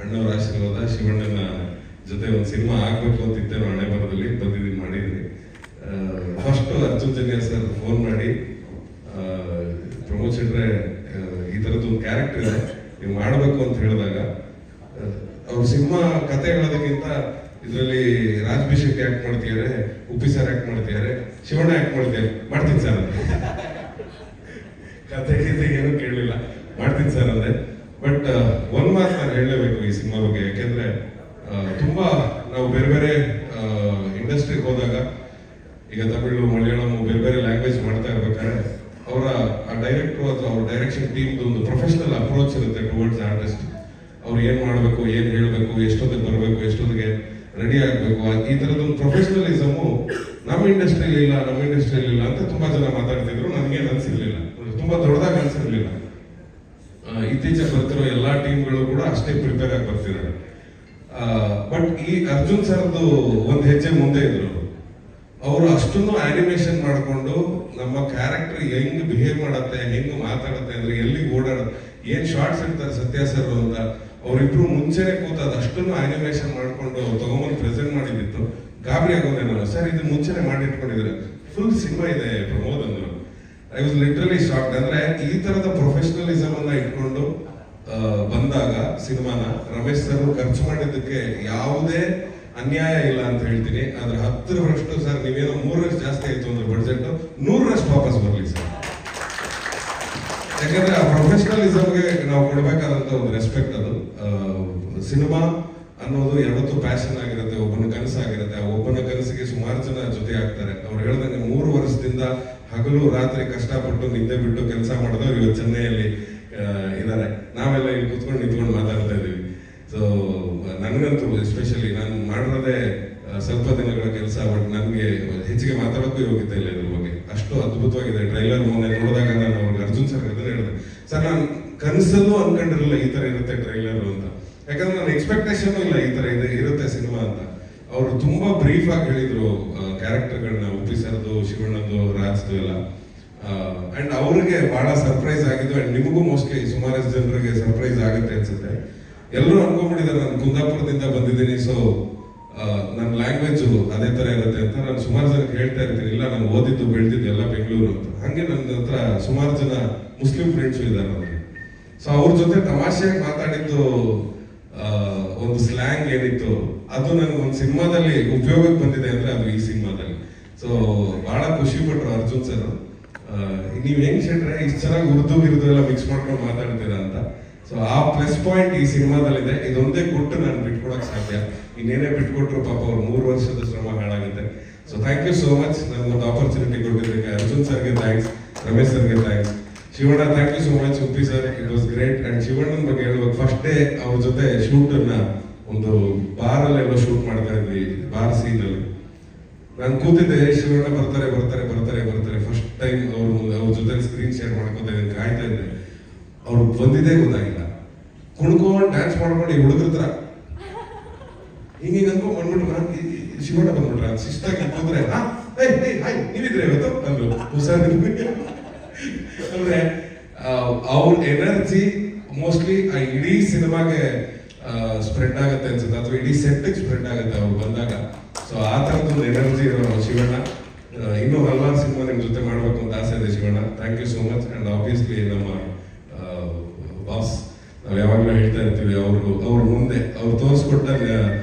ಅಣ್ಣವ್ರ ಆಶೀರ್ವಾದ, ಶಿವಣ್ಣನ ಜೊತೆ ಒಂದು ಸಿನಿಮಾ ಆಗಬೇಕು ಅಂತಿದ್ದೆ, ಹಣೆ ಬರದಲ್ಲಿ ಬಂದಿದ್ದೀನಿ, ಮಾಡಿದ್ದೀನಿ. First Arjun Janya sir phone ಮಾಡಿ, ಪ್ರಮೋದ್ ಶೆಟ್ರೆ ಈ ಥರದ್ದು ಒಂದು ಕ್ಯಾರೆಕ್ಟರ್ ಇದೆ, ನೀವು ಮಾಡಬೇಕು ಅಂತ ಹೇಳಿದಾಗ, ಅವ್ರ ಸಿನಿಮಾ ಕತೆ ಹೇಳೋದಕ್ಕಿಂತ ಇದರಲ್ಲಿ ರಾಜ್ಭಿಷೇಕ್ ಆಕ್ಟ್ ಮಾಡ್ತಿದ್ದಾರೆ, ಉಪ್ಪಿ ಸರ್ ಆಕ್ಟ್ ಮಾಡ್ತಿದ್ದಾರೆ, ಶಿವಣ್ಣ ಆಕ್ಟ್ ಮಾಡ್ತೀನಿ ಸರ್ ಅಂತ. ಕತೆ ಏನೂ ಕೇಳಲಿಲ್ಲ, ಮಾಡ್ತೀನಿ ಸರ್ ಅಂದೆ. ಬಟ್ ಒಂದು ಮಾತು ನಾನು ಹೇಳಲೇಬೇಕು ಈ ಸಿನಿಮಾ ಬಗ್ಗೆ. ಯಾಕೆಂದ್ರೆ ತುಂಬಾ ನಾವು ಬೇರೆ ಬೇರೆ ಇಂಡಸ್ಟ್ರಿಗೆ ಹೋದಾಗ, ಈಗ ತಮಿಳು, ಮಲಯಾಳಂ, ಬೇರೆ ಬೇರೆ ಲ್ಯಾಂಗ್ವೇಜ್ ಮಾಡ್ತಾ ಇರ್ಬೇಕಾದ್ರೆ ಅವರ ಆ ಡೈರೆಕ್ಟ್ರು ಅಥವಾ ಅವ್ರ ಡೈರೆಕ್ಷನ್ ಟೀಮ್ದು ಒಂದು ಪ್ರೊಫೆಷನಲ್ ಅಪ್ರೋಚ್ ಇರುತ್ತೆ ಟುವರ್ಡ್ಸ್ ಆರ್ಟಿಸ್ಟ್. ಅವ್ರು ಏನ್ ಮಾಡಬೇಕು, ಏನ್ ಹೇಳಬೇಕು, ಎಷ್ಟೊತ್ತಿಗೆ ಬರಬೇಕು, ಎಷ್ಟೊತ್ತಿಗೆ ರೆಡಿ ಆಗಬೇಕು, ಈ ಥರದೊಂದು ಪ್ರೊಫೆಷನಲಿಸಮು ನಮ್ಮ ಇಂಡಸ್ಟ್ರಿಯಲ್ಲಿ ಇಲ್ಲ ಅಂತ ತುಂಬಾ ಜನ ಮಾತಾಡ್ತಿದ್ರು. ನನಗೇನು ಅನ್ಸಿರ್ಲಿಲ್ಲ, ತುಂಬಾ ದೊಡ್ಡದಾಗಿ ಅನ್ಸಿರ್ಲಿಲ್ಲ. ಇತ್ತೀಚೆಗೆ ಬರ್ತಿರೋ ಎಲ್ಲಾ ಟೀಮ್ಗಳು ಕೂಡ ಅಷ್ಟೇ ಪ್ರಿಪೇರ್ ಆಗಿ ಬರ್ತಿದ್ದಾರೆ. ಬಟ್ ಈ ಅರ್ಜುನ್ ಸರ್ದು ಒಂದು ಹೆಜ್ಜೆ ಮುಂದೆ ಇದ್ರು. ಅವರು ಅಷ್ಟೊಂದು ಆನಿಮೇಷನ್ ಮಾಡಿಕೊಂಡು ನಮ್ಮ ಕ್ಯಾರೆಕ್ಟರ್ ಹೆಂಗ್ ಬಿಹೇವ್ ಮಾಡತ್ತೆ, ಹೆಂಗ್ ಮಾತಾಡತ್ತೆ, ಅಂದ್ರೆ ಎಲ್ಲಿಗೆ ಓಡಾಡುತ್ತೆ, ಏನ್ ಶಾರ್ಟ್ಸ್ ಇರ್ತಾರೆ ಸತ್ಯ ಸರ್ ಅಂತ, ಅವರಿಬ್ರು ಮುಂಚೆನೆ ಕೂತ ಅಷ್ಟೊಂದು ಆನಿಮೇಷನ್ ಮಾಡ್ಕೊಂಡು ತಗೊಂಬಂದು ಪ್ರೆಸೆಂಟ್ ಮಾಡಿದ್ದಿತ್ತು. ಗಾಬರಿ ಆಗೋದೆ ನಾನು, ಸರ್ ಇದು ಮುಂಚೆನೆ ಮಾಡಿಟ್ಕೊಂಡಿದ್ರೆ ಫುಲ್ ಸಿನಿಮಾ ಇದೆ ಪ್ರಮೋದ್ ಅಂದ್ರು. I was literally shocked. ಅಂದ್ರೆ ಈ ತರದ ಪ್ರೊಫೆಷನಲಿಸಮ್ ಅನ್ನ ಇಟ್ಕೊಂಡು ಬಂದಾಗ ಸಿನಿಮಾನ ರಮೇಶ್ ಸರ್ ಖರ್ಚು ಮಾಡಿದ್ದಕ್ಕೆ ಯಾವುದೇ ಅನ್ಯಾಯ ಇಲ್ಲ ಅಂತ ಹೇಳ್ತೀನಿ. ಆದ್ರೆ 10% ಸರ್, ನೀವೇನೋ 3% ಜಾಸ್ತಿ ಆಯ್ತು ಅಂದ್ರೆ ಬಡ್ಜೆಟ್ 100% ವಾಪಸ್ ಬರ್ಲಿ ಸರ್. ಯಾಕಂದ್ರೆ ಆ ಪ್ರೊಫೆಷನಲಿಸಮ್ಗೆ ನಾವು ಕೊಡ್ಬೇಕಾದಂತ ಒಂದು ರೆಸ್ಪೆಕ್ಟ್ ಅದು. ಸಿನಿಮಾ ಅನ್ನೋದು ಯಾವತ್ತೂ ಪ್ಯಾಷನ್ ಆಗಿರುತ್ತೆ, ಒಬ್ಬನ ಕನಸಾಗಿರುತ್ತೆ. ಆ ಒಬ್ಬನ ಕನಸಿಗೆ ಸುಮಾರು ಜನ ಜೊತೆ ಆಗ್ತಾರೆ. ಅವ್ರು ಹೇಳ್ದಂಗೆ 3 ವರ್ಷದಿಂದ ಹಗಲು ರಾತ್ರಿ ಕಷ್ಟಪಟ್ಟು ನಿದ್ದೆ ಬಿಟ್ಟು ಕೆಲಸ ಮಾಡಿದವ್ರು ಇವತ್ತು ಚೆನ್ನೈಯಲ್ಲಿ ಇದ್ದಾರೆ. ನಾವೆಲ್ಲ ಇಲ್ಲಿ ನಿಂತ್ಕೊಂಡು ಮಾತಾಡ್ತಾ ಇದೀವಿ. ಸೊ ನನಗಂತೂ ಎಸ್ಪೆಷಲಿ ನಾನು ಮಾಡಿರೋದೇ ಸ್ವಲ್ಪ ದಿನಗಳ ಕೆಲಸ, ಬಟ್ ನನಗೆ ಹೆಚ್ಚಿಗೆ ಮಾತಾಡೋಕ್ಕೂ ಯೋಗ್ಯತೆ ಇಲ್ಲ ಇದ್ರ ಬಗ್ಗೆ. ಅಷ್ಟು ಅದ್ಭುತವಾಗಿದೆ ಟ್ರೈಲರ್. ಮೊನ್ನೆ ನೋಡಿದಾಗ ನಾನು ಅವ್ರಿಗೆ ಅರ್ಜುನ್ ಸರ್ ಅದನ್ನ ಹೇಳಿದೆ, ಸರ್ ನಾನು ಕನಸಲ್ಲೂ ಅನ್ಕೊಂಡಿರಲಿಲ್ಲ ಈ ತರ ಇರುತ್ತೆ ಟ್ರೈಲರ್ ಅಂತ. ಯಾಕಂದ್ರೆ ನನ್ನ ಎಕ್ಸ್ಪೆಕ್ಟೇಷನ್ ಇಲ್ಲ ಈ ತರ ಇರುತ್ತೆ ಸಿನಿಮಾ ಅಂತ. ಅವರು ತುಂಬಾ ಬ್ರೀಫ್ ಆಗಿ ಹೇಳಿದ್ರು ಕ್ಯಾರೆಕ್ಟರ್ಗಳನ್ನ, ಉಪ್ಪಿ ಸರ್ದು, ಶಿವಣ್ಣಂದು, ರಾಜ್ದು ಎಲ್ಲ. ಅಂಡ್ ಅವ್ರಿಗೆ ಬಹಳ ಸರ್ಪ್ರೈಸ್ ಆಗಿದ್ದು. ಅಂಡ್ ನಿಮಗೂ ಮೋಸ್ಟ್ಲಿ ಸುಮಾರಷ್ಟು ಜನರಿಗೆ ಸರ್ಪ್ರೈಸ್ ಆಗುತ್ತೆ ಅನ್ಸುತ್ತೆ. ಎಲ್ಲರೂ ಅನ್ಕೊಂಡ್ಬಿಟ್ಟಿದ್ದಾರೆ ನಾನು ಕುಂದಾಪುರದಿಂದ ಬಂದಿದ್ದೀನಿ, ಸೊ ನನ್ನ ಲ್ಯಾಂಗ್ವೇಜ್ ಅದೇ ತರ ಇರುತ್ತೆ ಅಂತ. ನಾನು ಸುಮಾರು ಜನಕ್ಕೆ ಹೇಳ್ತಾ ಇರ್ತೀನಿ, ಇಲ್ಲ ನಾನು ಓದಿದ್ದು ಬೆಳೆದಿದ್ದು ಎಲ್ಲ ಬೆಂಗಳೂರು ಅಂತ. ಹಂಗೆ ನನ್ನ ಹತ್ರ ಸುಮಾರು ಜನ ಮುಸ್ಲಿಂ ಫ್ರೆಂಡ್ಸ್ ಇದ್ದಾರೆ ನನಗೆ. ಸೊ ಅವ್ರ ಜೊತೆ ತಮಾಷೆಯಾಗಿ ಮಾತಾಡಿದ್ದು ಒಂದು ಸ್ಲ್ಯಾಂಗ್ ಏನಿತ್ತು, ಅದು ನನಗೆ ಒಂದು ಸಿನಿಮಾದಲ್ಲಿ ಉಪಯೋಗಕ್ಕೆ ಬಂದಿದೆ ಅಂದ್ರೆ ಅದು ಈ ಸಿನಿಮಾದಲ್ಲಿ. ಸೊ ಬಹಳ ಖುಷಿ ಪಟ್ರು ಅರ್ಜುನ್ ಸರ್. ನೀವ್ ಹೆಂಗ್ ಶೆಟ್ರೆ ಇಷ್ಟು ಚೆನ್ನಾಗಿ ಉರ್ದು ಎಲ್ಲ ಮಿಕ್ಸ್ ಮಾಡ್ಕೊಂಡು ಮಾತಾಡ್ತೀರಾ ಅಂತ. ಸೊ ಆ ಪ್ಲಸ್ ಪಾಯಿಂಟ್ ಈ ಸಿನಿಮಾದಲ್ಲಿದೆ. ಇದೊಂದೇ ಕೊಟ್ಟು ನಾನು ಬಿಟ್ಕೊಡಕ್ ಸಾಧ್ಯ. ಇನ್ನೇನೇ ಬಿಟ್ಕೊಟ್ರು ಪಾಪ ಅವ್ರು 3 ವರ್ಷದ ಶ್ರಮ ಹಾಳಾಗುತ್ತೆ. So thank you so much ನನಗೊಂದು ಆಪರ್ಚುನಿಟಿ ಕೊಟ್ಟಿದ್ದಕ್ಕೆ. ಅರ್ಜುನ್ ಸರ್ಗೆ ಥ್ಯಾಂಕ್ಸ್, ರಮೇಶ್ ಸರ್ಗೆ thanks, Shivanna thank you so much, Uppi sir it was great. And ಶಿವಣ್ಣನ ಬಗ್ಗೆ ಹೇಳ್ಬೇಕು, ಫಸ್ಟ್ ಡೇ ಅವ್ರ ಜೊತೆ ಶೂಟ್ ಅನ್ನ ಒಂದು ಬಾರಲ್ಲೆಲ್ಲ ಶೂಟ್ ಮಾಡ್ತಾ ಇದ್ವಿ, ಬಾರ್ ಸೀನ್ ಅಲ್ಲಿ. ನಾನು ಕೂತಿದ್ದೆ, ಶಿವಣ್ಣ ಬರ್ತಾರೆ ಫಸ್ಟ್ ಟೈಮ್ ಅವ್ರ ಜೊತೆ ಸ್ಕ್ರೀನ್ ಶೇರ್ ಮಾಡ್ಕೊತಾ ಇದ್ದೀನಿ, ಕಾಯ್ತಾ ಇದ್ದೆ. ಅವ್ರು ಬಂದಿದ್ದೇ ಗೊತ್ತಾಗಿಲ್ಲ. ಕುಣ್ಕೊಂಡು ಡ್ಯಾನ್ಸ್ ಮಾಡ್ಕೊಂಡು ಈ ಹುಡುಗರ ಹಿಂಗೆ ಅನ್ಕೊಂಡ್ ಬಂದ್ಬಿಟ್ರು. ನಾನು ಶಿವಣ್ಣ ಬಂದ್ಬಿಟ್ರ ಶಿಸ್ತಾಗಿ ಕೂತ್ರೆ, ಹಾಯ್ ನೀವಿದ್ರೆ ಇವತ್ತು ಅಂದ್ರು. ಅಂದ್ರೆ ಅವ್ರ ಎನರ್ಜಿ ಮೋಸ್ಟ್ಲಿ ಆ ಇಡೀ ಸಿನಿಮಾಗೆ ಸ್ಪ್ರೆಡ್ ಆಗುತ್ತೆ ಅನ್ಸುತ್ತೆ, ಅಥವಾ ಇಡೀ ಸೆಟ್ಗೆ ಸ್ಪ್ರೆಡ್ ಆಗುತ್ತೆ ಅವ್ರು ಬಂದಾಗ. ಸೊ ಆ ತರದೊಂದು ಎನರ್ಜಿ ಇರೋ ಶಿವಣ್ಣ. ಇನ್ನೂ ಹಲವಾರು ಸಿನಿಮಾ ನಿಮ್ ಜೊತೆ ಮಾಡ್ಬೇಕು ಅಂತ ಆಸೆ ಇದೆ Shivanna. Thank you so much. And obviously ನಮ್ಮ ಬಾಸ್, ನಾವು ಯಾವಾಗಲೂ ಹೇಳ್ತಾ ಇರ್ತೀವಿ, ಅವ್ರ ಮುಂದೆ ಅವ್ರು ತೋರಿಸ್ಕೊಟ್ಟ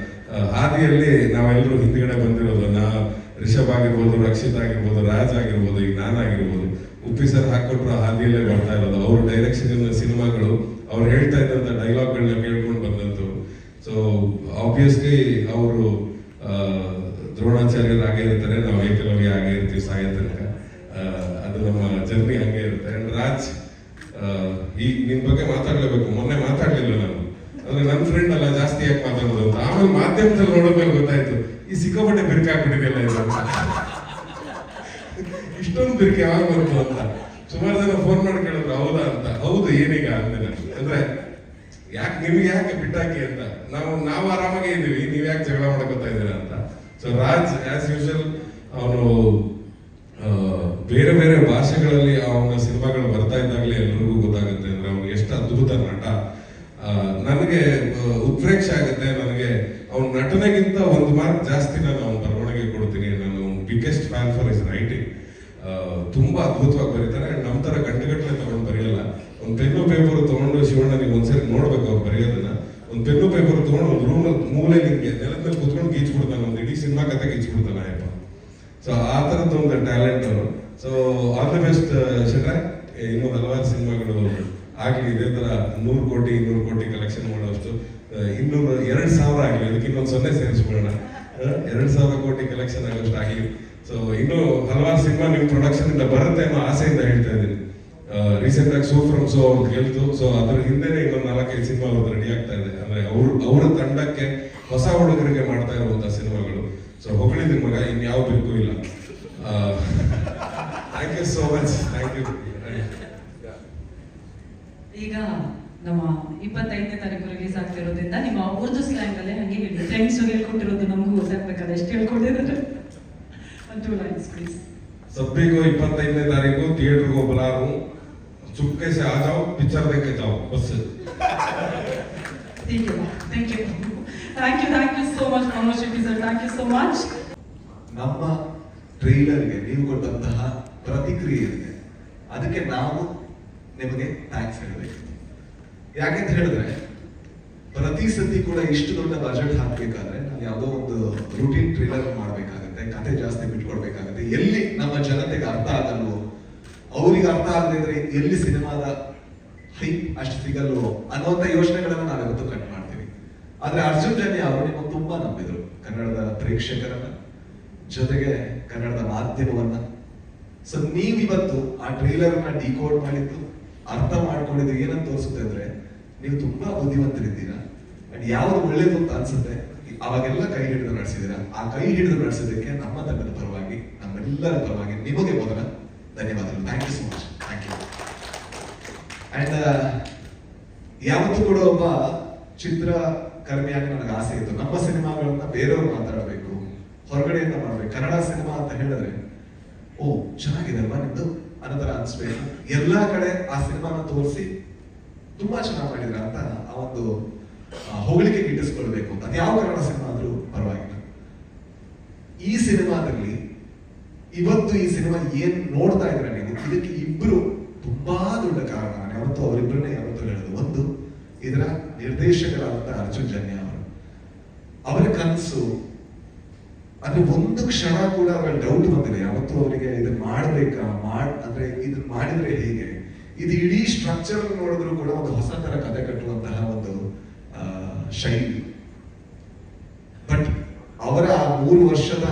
ಹಾದಿಯಲ್ಲಿ ನಾವೆಲ್ಲರೂ ಹಿಂದ್ಗಡೆ ಬಂದಿರೋದು. ರಿಷಬ್ ಆಗಿರ್ಬೋದು, ರಕ್ಷಿತ್ ಆಗಿರ್ಬೋದು, ರಾಜ್ ಆಗಿರ್ಬೋದು, ಈಗ ನಾನಾಗಿರ್ಬೋದು, ಉಪ್ಪಿ ಸರ್ ಹಾಕೊಟ್ರು ಆ ಹಾದಿಯಲ್ಲೇ ಬರ್ತಾ ಇರೋದು. ಅವ್ರ ಡೈರೆಕ್ಷನ್ ಸಿನಿಮಾಗಳು, ಅವ್ರು ಹೇಳ್ತಾ ಇದ್ದಂಥ ಡೈಲಾಗ್ಗಳನ್ನ ಕೇಳ್ಕೊಂಡು ಬಂದಂತು. ಸೊ ಆಬ್ವಿಯಸ್ಲಿ ಅವರು ದ್ರೋಣಾಚಾರ್ಯರಾಗೇ ಇರ್ತಾರೆ, ನಾವು ಏಕಲವ್ಯ ಆಗೇ ಇರ್ತೀವಿ ಸಾಯೋ ತನಕ. ಅದು ನಮ್ಮ ಜರ್ನಿ ಹಂಗೆ ಇರುತ್ತೆ. ಅಂಡ್ ರಾಜ್, ಈಗ ನಿನ್ ಬಗ್ಗೆ ಮಾತಾಡ್ಲೇಬೇಕು. ಮೊನ್ನೆ ಮಾತಾಡ್ಲಿಲ್ಲ ನಾನು, ಅಂದ್ರೆ ನನ್ನ ಫ್ರೆಂಡ್ ಅಲ್ಲ, ಜಾಸ್ತಿ ಯಾಕೆ ಮಾತಾಡೋದು ಅಂತ. ಆಮೇಲೆ ಮಾಧ್ಯಮದಲ್ಲಿ ನೋಡೋದ್ಮೇಲೆ ಗೊತ್ತಾಯ್ತು, ಈ ಸಿಕ್ಕಾಪಟ್ಟೆ ಬಿರ್ಕೆ ಹಾಕ್ಬಿಟ್ಟಿದೆಯಲ್ಲ ಇದು, ಇಷ್ಟೊಂದು ಬಿರ್ಕೆ ಯಾವಾಗ ಬಂತು ಅಂತ. ಸುಮಾರು ಜನ ಫೋನ್ ಮಾಡಿ ಕೇಳಿದ್ರು, ಹೌದಾ ಅಂತ. ಹೌದು, ಏನೀಗ ಅಂದೆ ನಾನು. ಅಂದ್ರೆ ಯಾಕೆ ನಿಮ್ಗೆ ಯಾಕೆ ಬಿಟ್ಟಾಕಿ ಅಂತ. ನಾವು ಆರಾಮಾಗೇ ಇದೀವಿ, ನೀವ್ ಯಾಕೆ ಜಗಳ ಮಾಡ್ಕೊತಾ ಇದ್ದೀರಾ ಅಂತ. ಸೊ ರಾಜ್ ಆಸ್ ಯೂಶುವಲ್ ಅವನು ಬೇರೆ ಬೇರೆ ಭಾಷೆಗಳಲ್ಲಿ ಅವನ ಸಿನಿಮಾಗಳು ಬರ್ತಾ ಇದ್ದಾಗಲೇ ಎಲ್ರಿಗೂ ಗೊತ್ತಾಗುತ್ತೆ ಅಂದ್ರೆ ಅವ್ನು ಎಷ್ಟು ಅದ್ಭುತ ನಟ. ನನಗೆ ಉತ್ಪ್ರೇಕ್ಷೆ ಆಗುತ್ತೆ. ನನಗೆ ಅವ್ನ ನಟನೆಗಿಂತ ಒಂದು ಮಾರ್ಕ್ ಜಾಸ್ತಿ ನಾನು ಅವನ ಬರವಣಿಗೆ ಕೊಡ್ತೀನಿ. ನಾನು biggest fan for is writing. ತುಂಬಾ ಅದ್ಭುತವಾಗಿ ಬರೀತಾರೆ. ನಮ್ಮ ತರ ಗಂಟೆಗಟ್ಟಲೆ ತಗೊಂಡು ಬರೆಯಲ್ಲ. ಒಂದು ಪೆನ್ನು ಪೇಪರ್ ತಗೊಂಡು, ಶಿವಣ್ಣ ನೀವು ಒಂದ್ಸರಿ ನೋಡ್ಬೇಕು ಅವ್ರು ಬರೆಯೋದನ್ನ. ಒಂದು ಪೆನ್ನು ಪೇಪರ್ ತಗೊಂಡು ಒಂದು ರೂಮ್ ಮೂಲೆ ನಿಮ್ಗೆ ನೆಲದ ಮೇಲೆ ಕುತ್ಕೊಂಡು ಗೀಚ್ಬಿಡ್ತಾನೆ, ಒಂದು ಇಡೀ ಸಿನಿಮಾ ಕತೆ ಗೀಚ್ಬಿಡ್ತಾನೆ ಅಯ್ಯಪ್ಪ. ಸೊ ಆ ತರದ್ದು ಒಂದು ಟ್ಯಾಲೆಂಟ್ ಅವರು. ಸೊ ಆಲ್ ದಿ ಬೆಸ್ಟ್ ಶೆಟ್ರೆ. ಇನ್ನೂ ಹಲವಾರು ಸಿನಿಮಾಗಳು ಆಗ್ಲಿ, ಇದೇ ತರ 100 ಕೋಟಿ 200 ಕೋಟಿ ಕಲೆಕ್ಷನ್ ಮಾಡುವಷ್ಟು, 200,000 ಆಗಲಿ, ಅದಕ್ಕೆ ಇನ್ನೊಂದು 0 ಸೇರಿಸ್ಬಿಡೋಣ, 2,000 ಕೋಟಿ ಕಲೆಕ್ಷನ್ ಆಗೋಷ್ಟು ಆಗಲಿ. ಸೊ ಇನ್ನೂ ಹಲವಾರು ಸಿನಿಮಾ ನಿಮ್ಮ ಪ್ರೊಡಕ್ಷನ್ ಇಂದ ಬರುತ್ತೆ ಅನ್ನೋ ಆಸೆಯಿಂದ ಹೇಳ್ತಾ ಇದ್ದೀನಿ. ರೀಸೆಂಟ್ ಆಗಿ ಸೋ ಫ್ರಮ್ ಸೋ ಅವ್ರು ಗೆಲ್ತು. ಸೊ ಅದ್ರ ಹಿಂದೆನೆ ಇನ್ನೊಂದು 4-5 ಸಿನಿಮಾ ಅವ್ರದ್ದು ರೆಡಿ ಆಗ್ತಾ ಇದೆ. ಅಂದ್ರೆ ಅವ್ರ ತಂಡಕ್ಕೆ ಹೊಸ ಹುಡುಗರಿಗೆ ಮಾಡ್ತಾ ಇರುವಂತಹ ಸಿನಿಮಾಗಳು. ಸೊ ಹೊಗಳಿದ್ದೀನಿ ಮಗ, ಇನ್ಯಾವ ಬೇಕು ಇಲ್ಲ. Thank you so much. Thank you. ಈಗ ನಮ್ಮ 25ನೇ ತಾರೀಕು ರಿಲೀಸ್ ಆಗ್ತಿರೋದ್ರಿಂದ ನಿಮ್ಮ ಉರ್ದು ಸ್ಲ್ಯಾಂಗ್ ಅಲ್ಲೇ ಹಂಗೆ ಹೇಳಿ. ಫ್ರೆಂಡ್ಸ್ ಹೇಳ್ಕೊಟ್ಟಿರೋದು ನಮಗೂ ಗೊತ್ತಾಗ್ಬೇಕಲ್ಲ, ಎಷ್ಟು ಹೇಳ್ಕೊಂಡಿದ್ದಾರೆ. 1-2 lines ಪ್ಲೀಸ್. सभी को 25ನೇ तारीख को थिएटर को बुला रहा हूँ, चुपके से आ जाओ, पिक्चर देख के जाओ बस. Thank you. Thank you. Thank you. Thank you so much, Manoj Shetty sir. Thank you so much. ನಮ್ಮ ಟ್ರೈಲರ್ಗೆ ನೀವು ಕೊಟ್ಟಂತಹ ಪ್ರತಿಕ್ರಿಯೆಗೆ ಅದಕ್ಕೆ ನಾವು ನಿಮಗೆ ಥ್ಯಾಂಕ್ಸ್ ಹೇಳಬೇಕು. ಯಾಕೆಂತ ಹೇಳಿದ್ರೆ ಪ್ರತಿ ಸತಿ ಕೂಡ ಇಷ್ಟು ದೊಡ್ಡ ಬಜೆಟ್ ಹಾಕಬೇಕಾದ್ರೆ ನಾವು ಯಾವುದೋ ಒಂದು ರೂಟೀನ್ ಟ್ರೈಲರ್ ಮಾಡಬೇಕಾಗುತ್ತೆ, ಕತೆ ಜಾಸ್ತಿ ಬಿಟ್ಕೊಡ್ಬೇಕಾಗುತ್ತೆ. ಎಲ್ಲಿ ನಮ್ಮ ಜನತೆಗೆ ಅರ್ಥ ಆಗಲ್ವೋ, ಅವ್ರಿಗೆ ಅರ್ಥ ಆಗದಿದ್ರೆ ಎಲ್ಲಿ ಸಿನಿಮಾದ ಹೈಪ್ ಅಷ್ಟು ಸಿಗಲ್ವೋ ಅನ್ನುವಂಥ ಯೋಚನೆಗಳನ್ನ ನಾವಿವತ್ತು ಕಟ್ ಮಾಡ್ತೀವಿ. ಆದ್ರೆ ಅರ್ಜುನ್ ಜನ್ಯ ಅವರು ನಿಮ್ಮನ್ನು ತುಂಬಾ ನಂಬಿದ್ರು, ಕನ್ನಡದ ಪ್ರೇಕ್ಷಕರನ್ನ, ಜೊತೆಗೆ ಕನ್ನಡದ ಮಾಧ್ಯಮವನ್ನ. ಸೊ ನೀವಿವತ್ತು ಆ ಟ್ರೈಲರ್ ನ ಡಿಕೋಡ್ ಮಾಡಿದ್ದು, ಅರ್ಥ ಮಾಡ್ಕೊಂಡಿದ್ದು ಏನಂತ ತೋರಿಸುತ್ತೆ ಅಂದ್ರೆ ನೀವು ತುಂಬಾ ಬುದ್ಧಿವಂತರಿದ್ದೀರಾ. ಅಂಡ್ ಯಾವ್ದು ಒಳ್ಳೇದು ಅಂತ ಅನ್ಸುತ್ತೆ ಅವಾಗೆಲ್ಲ ಕೈ ಹಿಡಿದು ನಡೆಸಿದ್ದೀರಾ. ಆ ಕೈ ಹಿಡಿದು ನಡೆಸೋದಕ್ಕೆ ನಮ್ಮ ತಂಡದ ಪರವಾಗಿ, ನಮ್ಮೆಲ್ಲರ ಪರವಾಗಿ ನಿಮಗೆ ಮೊದಲ ಧನ್ಯವಾದಗಳು. Thank you so much. Thank you. And ಯಾವತ್ತೂ ಕೂಡ ಒಬ್ಬ ಚಿತ್ರಕರ್ಮಿಯಾಗಿ ನನಗೆ ಆಸೆ ಇತ್ತು, ನಮ್ಮ ಸಿನಿಮಾಗಳನ್ನ ಬೇರೆಯವ್ರು ಮಾತಾಡಬೇಕು, ಹೊರಗಡೆಯಿಂದ ಮಾಡ್ಬೇಕು. ಕನ್ನಡ ಸಿನಿಮಾ ಅಂತ ಹೇಳಿದ್ರೆ ಓ ಚೆನ್ನಾಗಿದೆ ಅಲ್ವಾ ನಿಮ್ದು ಅನ್ನೋ ತರ ಅನ್ಸ್ಬೇಕು. ಎಲ್ಲಾ ಕಡೆ ಆ ಸಿನಿಮಾನ ತೋರಿಸಿ ತುಂಬಾ ಚೆನ್ನಾಗಿ ಮಾಡಿದ್ರ ಅಂತ ಆ ಒಂದು ಹೊಗಳಿಕೆ ಗಿಟ್ಟಿಸ್ಕೊಳ್ಬೇಕು ಅಂತ. ಅದು ಯಾವ ಕನ್ನಡ ಸಿನಿಮಾ ಆದ್ರೂ ಪರವಾಗಿಲ್ಲ. ಈ ಸಿನಿಮಾದಲ್ಲಿ ಇವತ್ತು ಈ ಸಿನಿಮಾ ಏನ್ ನೋಡ್ತಾ ಇದ್ರೆ ನೀವು, ಇದಕ್ಕೆ ಇಬ್ರು ತುಂಬಾ ದೊಡ್ಡ ಕಾರಣ. ನಾನು ಯಾವತ್ತೂ ಅವರಿಬ್ಬರನ್ನೇ ಯಾವತ್ತೂ ಹೇಳೋದು. ಒಂದು, ಇದರ ನಿರ್ದೇಶಕರಾದಂತ ಅರ್ಜುನ್ ಜನ್ಯ ಅವರು, ಅವರ ಕನಸು ಅಂದ್ರೆ ಒಂದು ಕ್ಷಣ ಕೂಡ ಅವರ ಡೌಟ್ ಬಂದಿದೆ ಯಾವತ್ತೂ ಅವರಿಗೆ ಇದನ್ನ ಮಾಡ್ಬೇಕಾ, ಅಂದ್ರೆ ಇದನ್ನ ಮಾಡಿದ್ರೆ ಹೇಗೆ, ಇದು ಇಡೀ ಸ್ಟ್ರಕ್ಚರ್ ನೋಡಿದ್ರು ಕೂಡ ಒಂದು ಹೊಸ ತರ ಕತೆ ಕಟ್ಟುವಂತಹ ಒಂದು ಶೈಲಿ. ಬಟ್ ಅವರ ಆ 3 ವರ್ಷದ,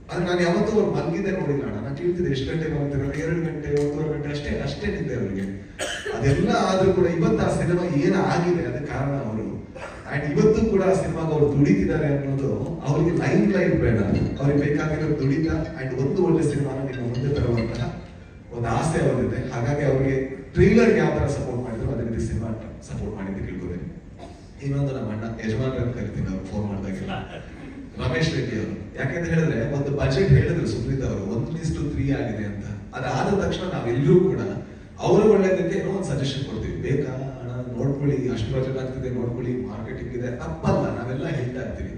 ಅಂದ್ರೆ ನಾನು ಯಾವತ್ತೂ ಅವ್ರು ಮಲಗಿದೆ ನೋಡಿಲ್ಲ. ನಾನು ಕೇಳ್ತಿದ್ದೆ ಎಷ್ಟು ಗಂಟೆ ಮಲಗ್ತಾರೆ, 2 ಗಂಟೆ 1.5 ಗಂಟೆ ಅಷ್ಟೇ ನಿದ್ದೆ ಅವರಿಗೆ. ಅದೆಲ್ಲ ಆದ್ರೂ ಕೂಡ ಇವತ್ತು ಆ ಸಿನಿಮಾ ಏನಾಗಿದೆ ಅದಕ್ಕೆ ಕಾರಣ ಅವರು. ಅಂಡ್ ಇವತ್ತು ಕೂಡ ಆ ಸಿನಿಮಾಗ ಅವ್ರು ದುಡಿತಿದ್ದಾರೆ ಅನ್ನೋದು, ಅವರಿಗೆ ಲೈನ್ ಬೇಡ, ಅವ್ರಿಗೆ ಬೇಕಾಗಿರೋ ದುಡಿತ ಅಂಡ್ ಒಂದು ಒಳ್ಳೆ ಸಿನಿಮಾನ ನಿಮ್ಮ ಮುಂದೆ ತರುವಂತಹ ಒಂದು ಆಸೆ ಅವರಿದೆ. ಹಾಗಾಗಿ ಅವರಿಗೆ ಟ್ರೈಲರ್ ಯಾವ ತರ ಸಪೋರ್ಟ್ ಮಾಡಿದ್ರು ಅದೇ ರೀತಿ ಸಿನಿಮಾ ಸಪೋರ್ಟ್ ಮಾಡಿದ್ದು ತಿಳ್ಕೊತೀನಿ. ಇನ್ನೊಂದು ನಮ್ಮ ಅಣ್ಣ ಯಜಮಾನ್ರ ಅಂತ ಕರಿತೀನಿ, ಅವ್ರು ಫೋನ್ ಮಾಡಿದಾಗ ರಮೇಶ್ ರೆಡ್ಡಿ ಅವರು. ಯಾಕೆಂತ ಹೇಳಿದ್ರೆ ಒಂದು ಬಜೆಟ್ ಹೇಳಿದ್ರು ಸುಪ್ರೀತ್ ಅವರು 1:3 ಆಗಿದೆ ಅಂತ. ಅದಾದ ತಕ್ಷಣ ನಾವೆಲ್ಲರೂ ಕೂಡ ಅವರು ಒಳ್ಳೇದಕ್ಕೆ ಏನೋ ಒಂದು ಸಜೆಷನ್ ಕೊಡ್ತೀವಿ. ಬೇಕಾ ಹಣ ನೋಡ್ಕೊಳ್ಳಿ, ಅಷ್ಟು ಬಜೆಟ್ ಆಗ್ತಿದೆ ನೋಡ್ಕೊಳ್ಳಿ, ಮಾರ್ಕೆಟಿಂಗ್ ಇದೆ, ತಪ್ಪಲ್ಲ, ನಾವೆಲ್ಲ ಹೇಳ್ತಾ ಇರ್ತೀವಿ.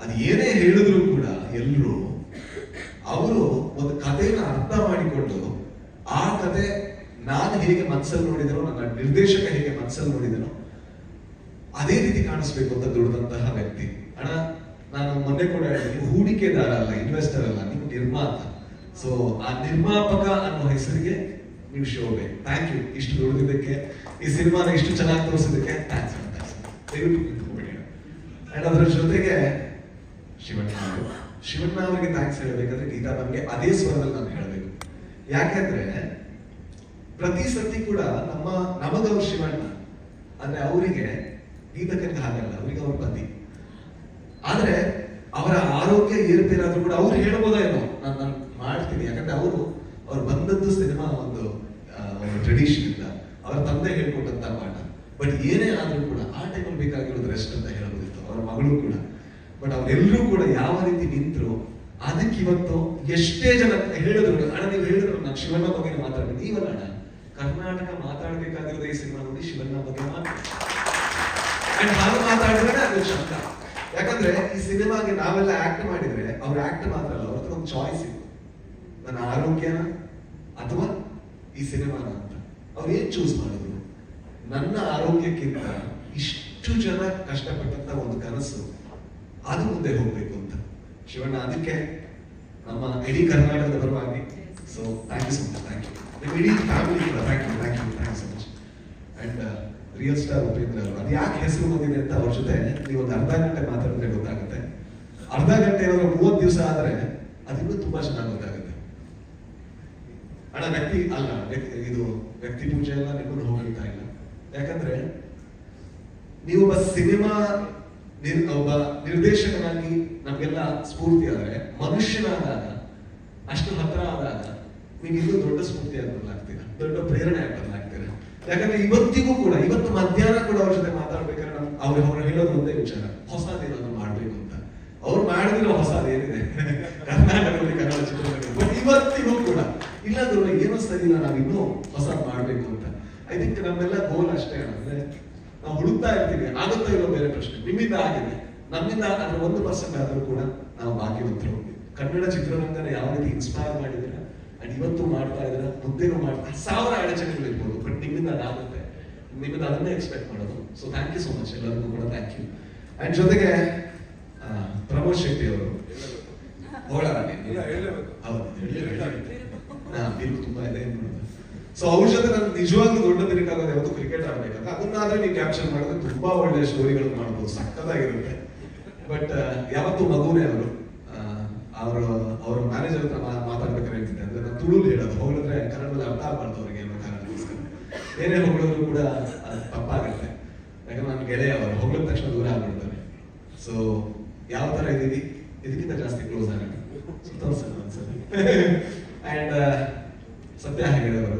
ಅದು ಏನೇ ಹೇಳಿದ್ರು ಕೂಡ ಎಲ್ಲರೂ ಅವರು ಒಂದು ಕಥೆನ ಅರ್ಥ ಮಾಡಿಕೊಂಡು ಆ ಕತೆ ನಾನು ಹೇಗೆ ಮನಸ್ಸಲ್ಲಿ ನೋಡಿದನೋ, ನನ್ನ ನಿರ್ದೇಶಕ ಹೇಗೆ ಮನಸ್ಸಲ್ಲಿ ನೋಡಿದನೋ ಅದೇ ರೀತಿ ಕಾಣಿಸ್ಬೇಕು ಅಂತ ದುಡಿದಂತಹ ವ್ಯಕ್ತಿ. ಅಣ್ಣ ನಾನು ಮೊನ್ನೆ ಕೂಡ ಹೇಳಿದೆ, ನೀವು ಹೂಡಿಕೆದಾರ ಅಲ್ಲ, ಇನ್ವೆಸ್ಟರ್ ಅಲ್ಲ, ನೀವು ನಿರ್ಮಾತ. ಸೊ ಆ ನಿರ್ಮಾಪಕ ಅನ್ನೋ ಹೆಸರಿಗೆ ನೀವು ಶೋಭೆ. ಥ್ಯಾಂಕ್ ಯು ಇಷ್ಟು ದುಡಿದಿದ್ದಕ್ಕೆ, ಈ ಸಿನಿಮಾನ ಇಷ್ಟು ಚೆನ್ನಾಗಿ ತೋರಿಸಿದ್ದಕ್ಕೆ ಥ್ಯಾಂಕ್ಸ್. ದಯವಿಟ್ಟು ನಿಂತ್ಕೊಬೇಡಿ. ಅಂಡ್ ಅದರ ಜೊತೆಗೆ ಶಿವಣ್ಣ ಅವರಿಗೆ ಥ್ಯಾಂಕ್ಸ್ ಹೇಳಬೇಕಾದ್ರೆ ಗೀತಾ ನಮಗೆ ಅದೇ ಸ್ವರದಲ್ಲಿ ನಾನು ಹೇಳಬೇಕು. ಯಾಕೆಂದ್ರೆ ಪ್ರತಿ ಸತಿ ಕೂಡ ನಮಗವ್ರು ಶಿವಣ್ಣ ಅಂದ್ರೆ ಅವರಿಗೆ ಗೀತಕ್ಕೆ ಹಾಗಲ್ಲ, ಅವರಿಗೆ ಅವ್ರ ಪತಿ. ಆದ್ರೆ ಅವರ ಆರೋಗ್ಯ ಏರುಪೇರಾದ್ರೂ ಕೂಡ ಅವ್ರು ಹೇಳ್ಬೋದೇನೋ ನಾನು ಮಾಡ್ತೀನಿ, ಯಾಕಂದ್ರೆ ಅವ್ರು ಬಂದದ್ದು ಸಿನಿಮಾ ಒಂದು ಟ್ರೆಡಿಷನ್ ಇಂದ, ಅವರ ತಂದೆ ಹೇಳ್ಕೊಟ್ಟಂತ ಪಾಠ. ಬಟ್ ಏನೇ ಆದ್ರೂ ಕೂಡ ಆ ಟೈಮಲ್ಲಿ ಬೇಕಾಗಿರೋದು ರೆಸ್ಟ್ ಅಂತ ಹೇಳೋದಿತ್ತು, ಅವರ ಮಗಳು ಕೂಡ. ಬಟ್ ಅವರೆಲ್ಲರೂ ಕೂಡ ಯಾವ ರೀತಿ ನಿಂತರು, ಅದಕ್ಕೆ ಇವತ್ತು ಎಷ್ಟೇ ಜನ ಹೇಳಿದ್ರು, ಅಣ್ಣ ನೀವು ಹೇಳಿದ್ರು ನಾನು ಶಿವಣ್ಣ ಬಗ್ಗೆ ಮಾತಾಡ್ತೀನಿ, ನೀವಲ್ಲ ಅಣ್ಣ ಕರ್ನಾಟಕ ಮಾತಾಡ್ಬೇಕಾಗಿರೋದು ಈ ಸಿನಿಮಾ ನೋಡಿ ಶಿವಣ್ಣ ಬಗ್ಗೆ ಹಾಗೆ ಮಾತಾಡಿದ್ರೆ ಅದು ಶಬ್ದ. ಯಾಕಂದ್ರೆ ಈ ಸಿನಿಮಾಗೆ ನಾವೆಲ್ಲ ಆಕ್ಟ್ ಮಾಡಿದ್ರೆ ಅವ್ರ ಆಕ್ಟ್ ಮಾತ್ರ ಅಲ್ಲ, ಅವ್ರ ಹತ್ರ ಒಂದು ಚಾಯ್ಸ್ ಇತ್ತು, ನನ್ನ ಆರೋಗ್ಯನ ಅಥವಾ ಈ ಸಿನಿಮಾನ ಅಂತ. ಅವ್ರು ಏನ್ ಚೂಸ್ ಮಾಡಿದ್ರು? ನನ್ನ ಆರೋಗ್ಯಕ್ಕಿಂತ ಇಷ್ಟು ಜನ ಕಷ್ಟಪಟ್ಟಂತ ಒಂದು ಕನಸು ಅದು ಮುಂದೆ ಹೋಗ್ಬೇಕು ಅಂತ ಶಿವಣ್ಣ. ಅದಕ್ಕೆ ನಮ್ಮ ಇಡೀ ಕರ್ನಾಟಕದ ಪರವಾಗಿ so thank you so much. Thank you. ನಿಮ್ಮ ಇಡೀ ಫ್ಯಾಮಿಲಿ ಕೂಡ thank you so much. And real star Upendra ಅವರು ಅದು ಯಾಕೆ ಹೆಸರು ಬಂದಿದೆ ಅಂತ ಅವ್ರ ಜೊತೆ ನೀವು ಒಂದು ಅರ್ಧ ಗಂಟೆ ಮಾತಾಡಿದ್ರೆ ಗೊತ್ತಾಗುತ್ತೆ. ಅರ್ಧ ಗಂಟೆ 30 ದಿವಸ ಆದ್ರೆ ಅದಿನ್ನೂ ತುಂಬಾ ಚೆನ್ನಾಗಿ ಗೊತ್ತಾಗುತ್ತೆ. ಅಣ್ಣ ಇದು ವ್ಯಕ್ತಿ ಪೂಜೆ ಎಲ್ಲ ನಿಮ್ಮನ್ನು ಹೋಗ್ತಾ ಇಲ್ಲ. ಯಾಕಂದ್ರೆ ನೀವು ಒಬ್ಬ ಸಿನಿಮಾ ಒಬ್ಬ ನಿರ್ದೇಶಕನಾಗಿ ನಮ್ಗೆಲ್ಲ ಸ್ಫೂರ್ತಿ ಆದ್ರೆ, ಮನುಷ್ಯನಾದಾಗ ಅಷ್ಟು ಹತ್ರ ಆದಾಗ ನೀವು ಇನ್ನೂ ದೊಡ್ಡ ಸ್ಫೂರ್ತಿಯಾಗಿ ಬದಲಾಗ್ತೀರಾ, ದೊಡ್ಡ ಪ್ರೇರಣೆಯಾಗಿ ಬದಲಾಗ್ತೀರಾ. ಯಾಕಂದ್ರೆ ಇವತ್ತಿಗೂ ಕೂಡ, ಇವತ್ತು ಮಧ್ಯಾಹ್ನ ಕೂಡ ಅವ್ರ ಜೊತೆ ಮಾತಾಡ್ಬೇಕಾದ್ರೆ ಅವ್ರು ಹೇಳೋದು ಒಂದೇ ವಿಚಾರ, ಹೊಸದೇನಾದ್ರು ಮಾಡ್ಬೇಕು ಅಂತ. ಅವ್ರು ಮಾಡಿದಿರೋ ಹೊಸದೇನಿದೆ ಕರ್ನಾಟಕದಲ್ಲಿ ಕನ್ನಡ ಚಿತ್ರರಂಗ, ಬಟ್ ಇವತ್ತಿಗೂ ಕೂಡ ಇಲ್ಲದ್ರು ಏನೋ ಸರಿ ಇಲ್ಲ, ನಾವಿನ್ನೂ ಹೊಸದ್ ಮಾಡ್ಬೇಕು ಅಂತ. ಐ ಥಿಂಕ್ ನಮ್ಮೆಲ್ಲ ಗೋಲ್ ಅಷ್ಟೇ. ಅಂದ್ರೆ ನಾವು ಹುಡುಕ್ತಾ ಇರ್ತೀವಿ, ಆಗುತ್ತೋ ಇಲ್ಲೋ ಬೇರೆ ಪ್ರಶ್ನೆ. ನಿಮ್ಮಿಂದ ಆಗಿದೆ, ನಮ್ಮಿಂದ ಅದ್ರ 1% ಆದ್ರೂ ಕೂಡ ನಾವು ಭಾಗ್ಯವಂತರು. ಕನ್ನಡ ಚಿತ್ರರಂಗನ ಯಾವ ರೀತಿ ಇನ್ಸ್ಪೈರ್ ಮಾಡಿದ್ರೆ ಅಂಡ್ ಇವತ್ತು ಮಾಡ್ತಾ ಇದ್ರೆ, ಮುಂದೆನೂ ಮಾಡ್ತಾ 1000 ಅಡಚಣೆಗಳು ಇರ್ಬೋದು, ಬಟ್ ನಿಮ್ಮಿಂದ ಅದಾಗುತ್ತೆ, ನಿಮ್ಮಿಂದ ಅದನ್ನೇ ಎಕ್ಸ್ಪೆಕ್ಟ್ ಮಾಡೋದು. So thank you so much ಎಲ್ಲರಿಗೂ ಕೂಡ ಥ್ಯಾಂಕ್ ಯು. ಅಂಡ್ ಜೊತೆಗೆ ಪ್ರಮೋದ್ ಶೆಟ್ಟಿ ಅವರು ತುಂಬಾ ಇದೆ. ಸೊ ಅವ್ರ ಜೊತೆ ನಾನು ನಿಜವಾಗ್ಲೂ ದೊಡ್ಡ ತಿರುಗಾಗೋದು ಯಾವತ್ತು ಕ್ರಿಕೆಟ್ ಆಡ್ಬೇಕಂತ, ಅದನ್ನಾದ್ರೆ ನೀವು ಕ್ಯಾಪ್ಚರ್ ಮಾಡಿದ್ರೆ ತುಂಬಾ ಒಳ್ಳೆ ಸ್ಟೋರಿಗಳು ಮಾಡ್ಬೋದು, ಸಕ್ಕತ್ತಾಗಿರುತ್ತೆ. ಬಟ್ ಯಾವತ್ತು ಮಗುನೇ ಅವರು ಅವ್ರ ಮ್ಯಾನೇಜರ್ ಹತ್ರ ಮಾತಾಡ್ಬೇಕಾದ್ರೆ ಹೇಳ್ತಿದ್ದೆ, ಅಂದ್ರೆ ನಾನು ತುಳುಲಿ ಹೇಳೋದು, ಹೋಗಿದ್ರೆ ಕನ್ನಡದಲ್ಲಿ ಅರ್ಥ ಆಗ್ಬಾರ್ದು ಅವ್ರಿಗೆ ಅನ್ನೋ ಕಾರಣಕ್ಕೋಸ್ಕರ. ಏನೇ ಹೊಗಳಿದ್ರು ಕೂಡ ತಪ್ಪಾಗುತ್ತೆ, ಯಾಕಂದ್ರೆ ನನ್ನ ಗೆಳೆಯ ಅವರು ಹೊಗಳಿದ ತಕ್ಷಣ ದೂರ ಆಗ್ಬಿಡ್ತಾರೆ. ಸೊ ಯಾವ ತರ ಇದೀವಿ, ಇದಕ್ಕಿಂತ ಜಾಸ್ತಿ ಕ್ಲೋಸ್ ಆಗೋಣ. ಅಂಡ್ ಸತ್ಯ ಹೇಳೋರು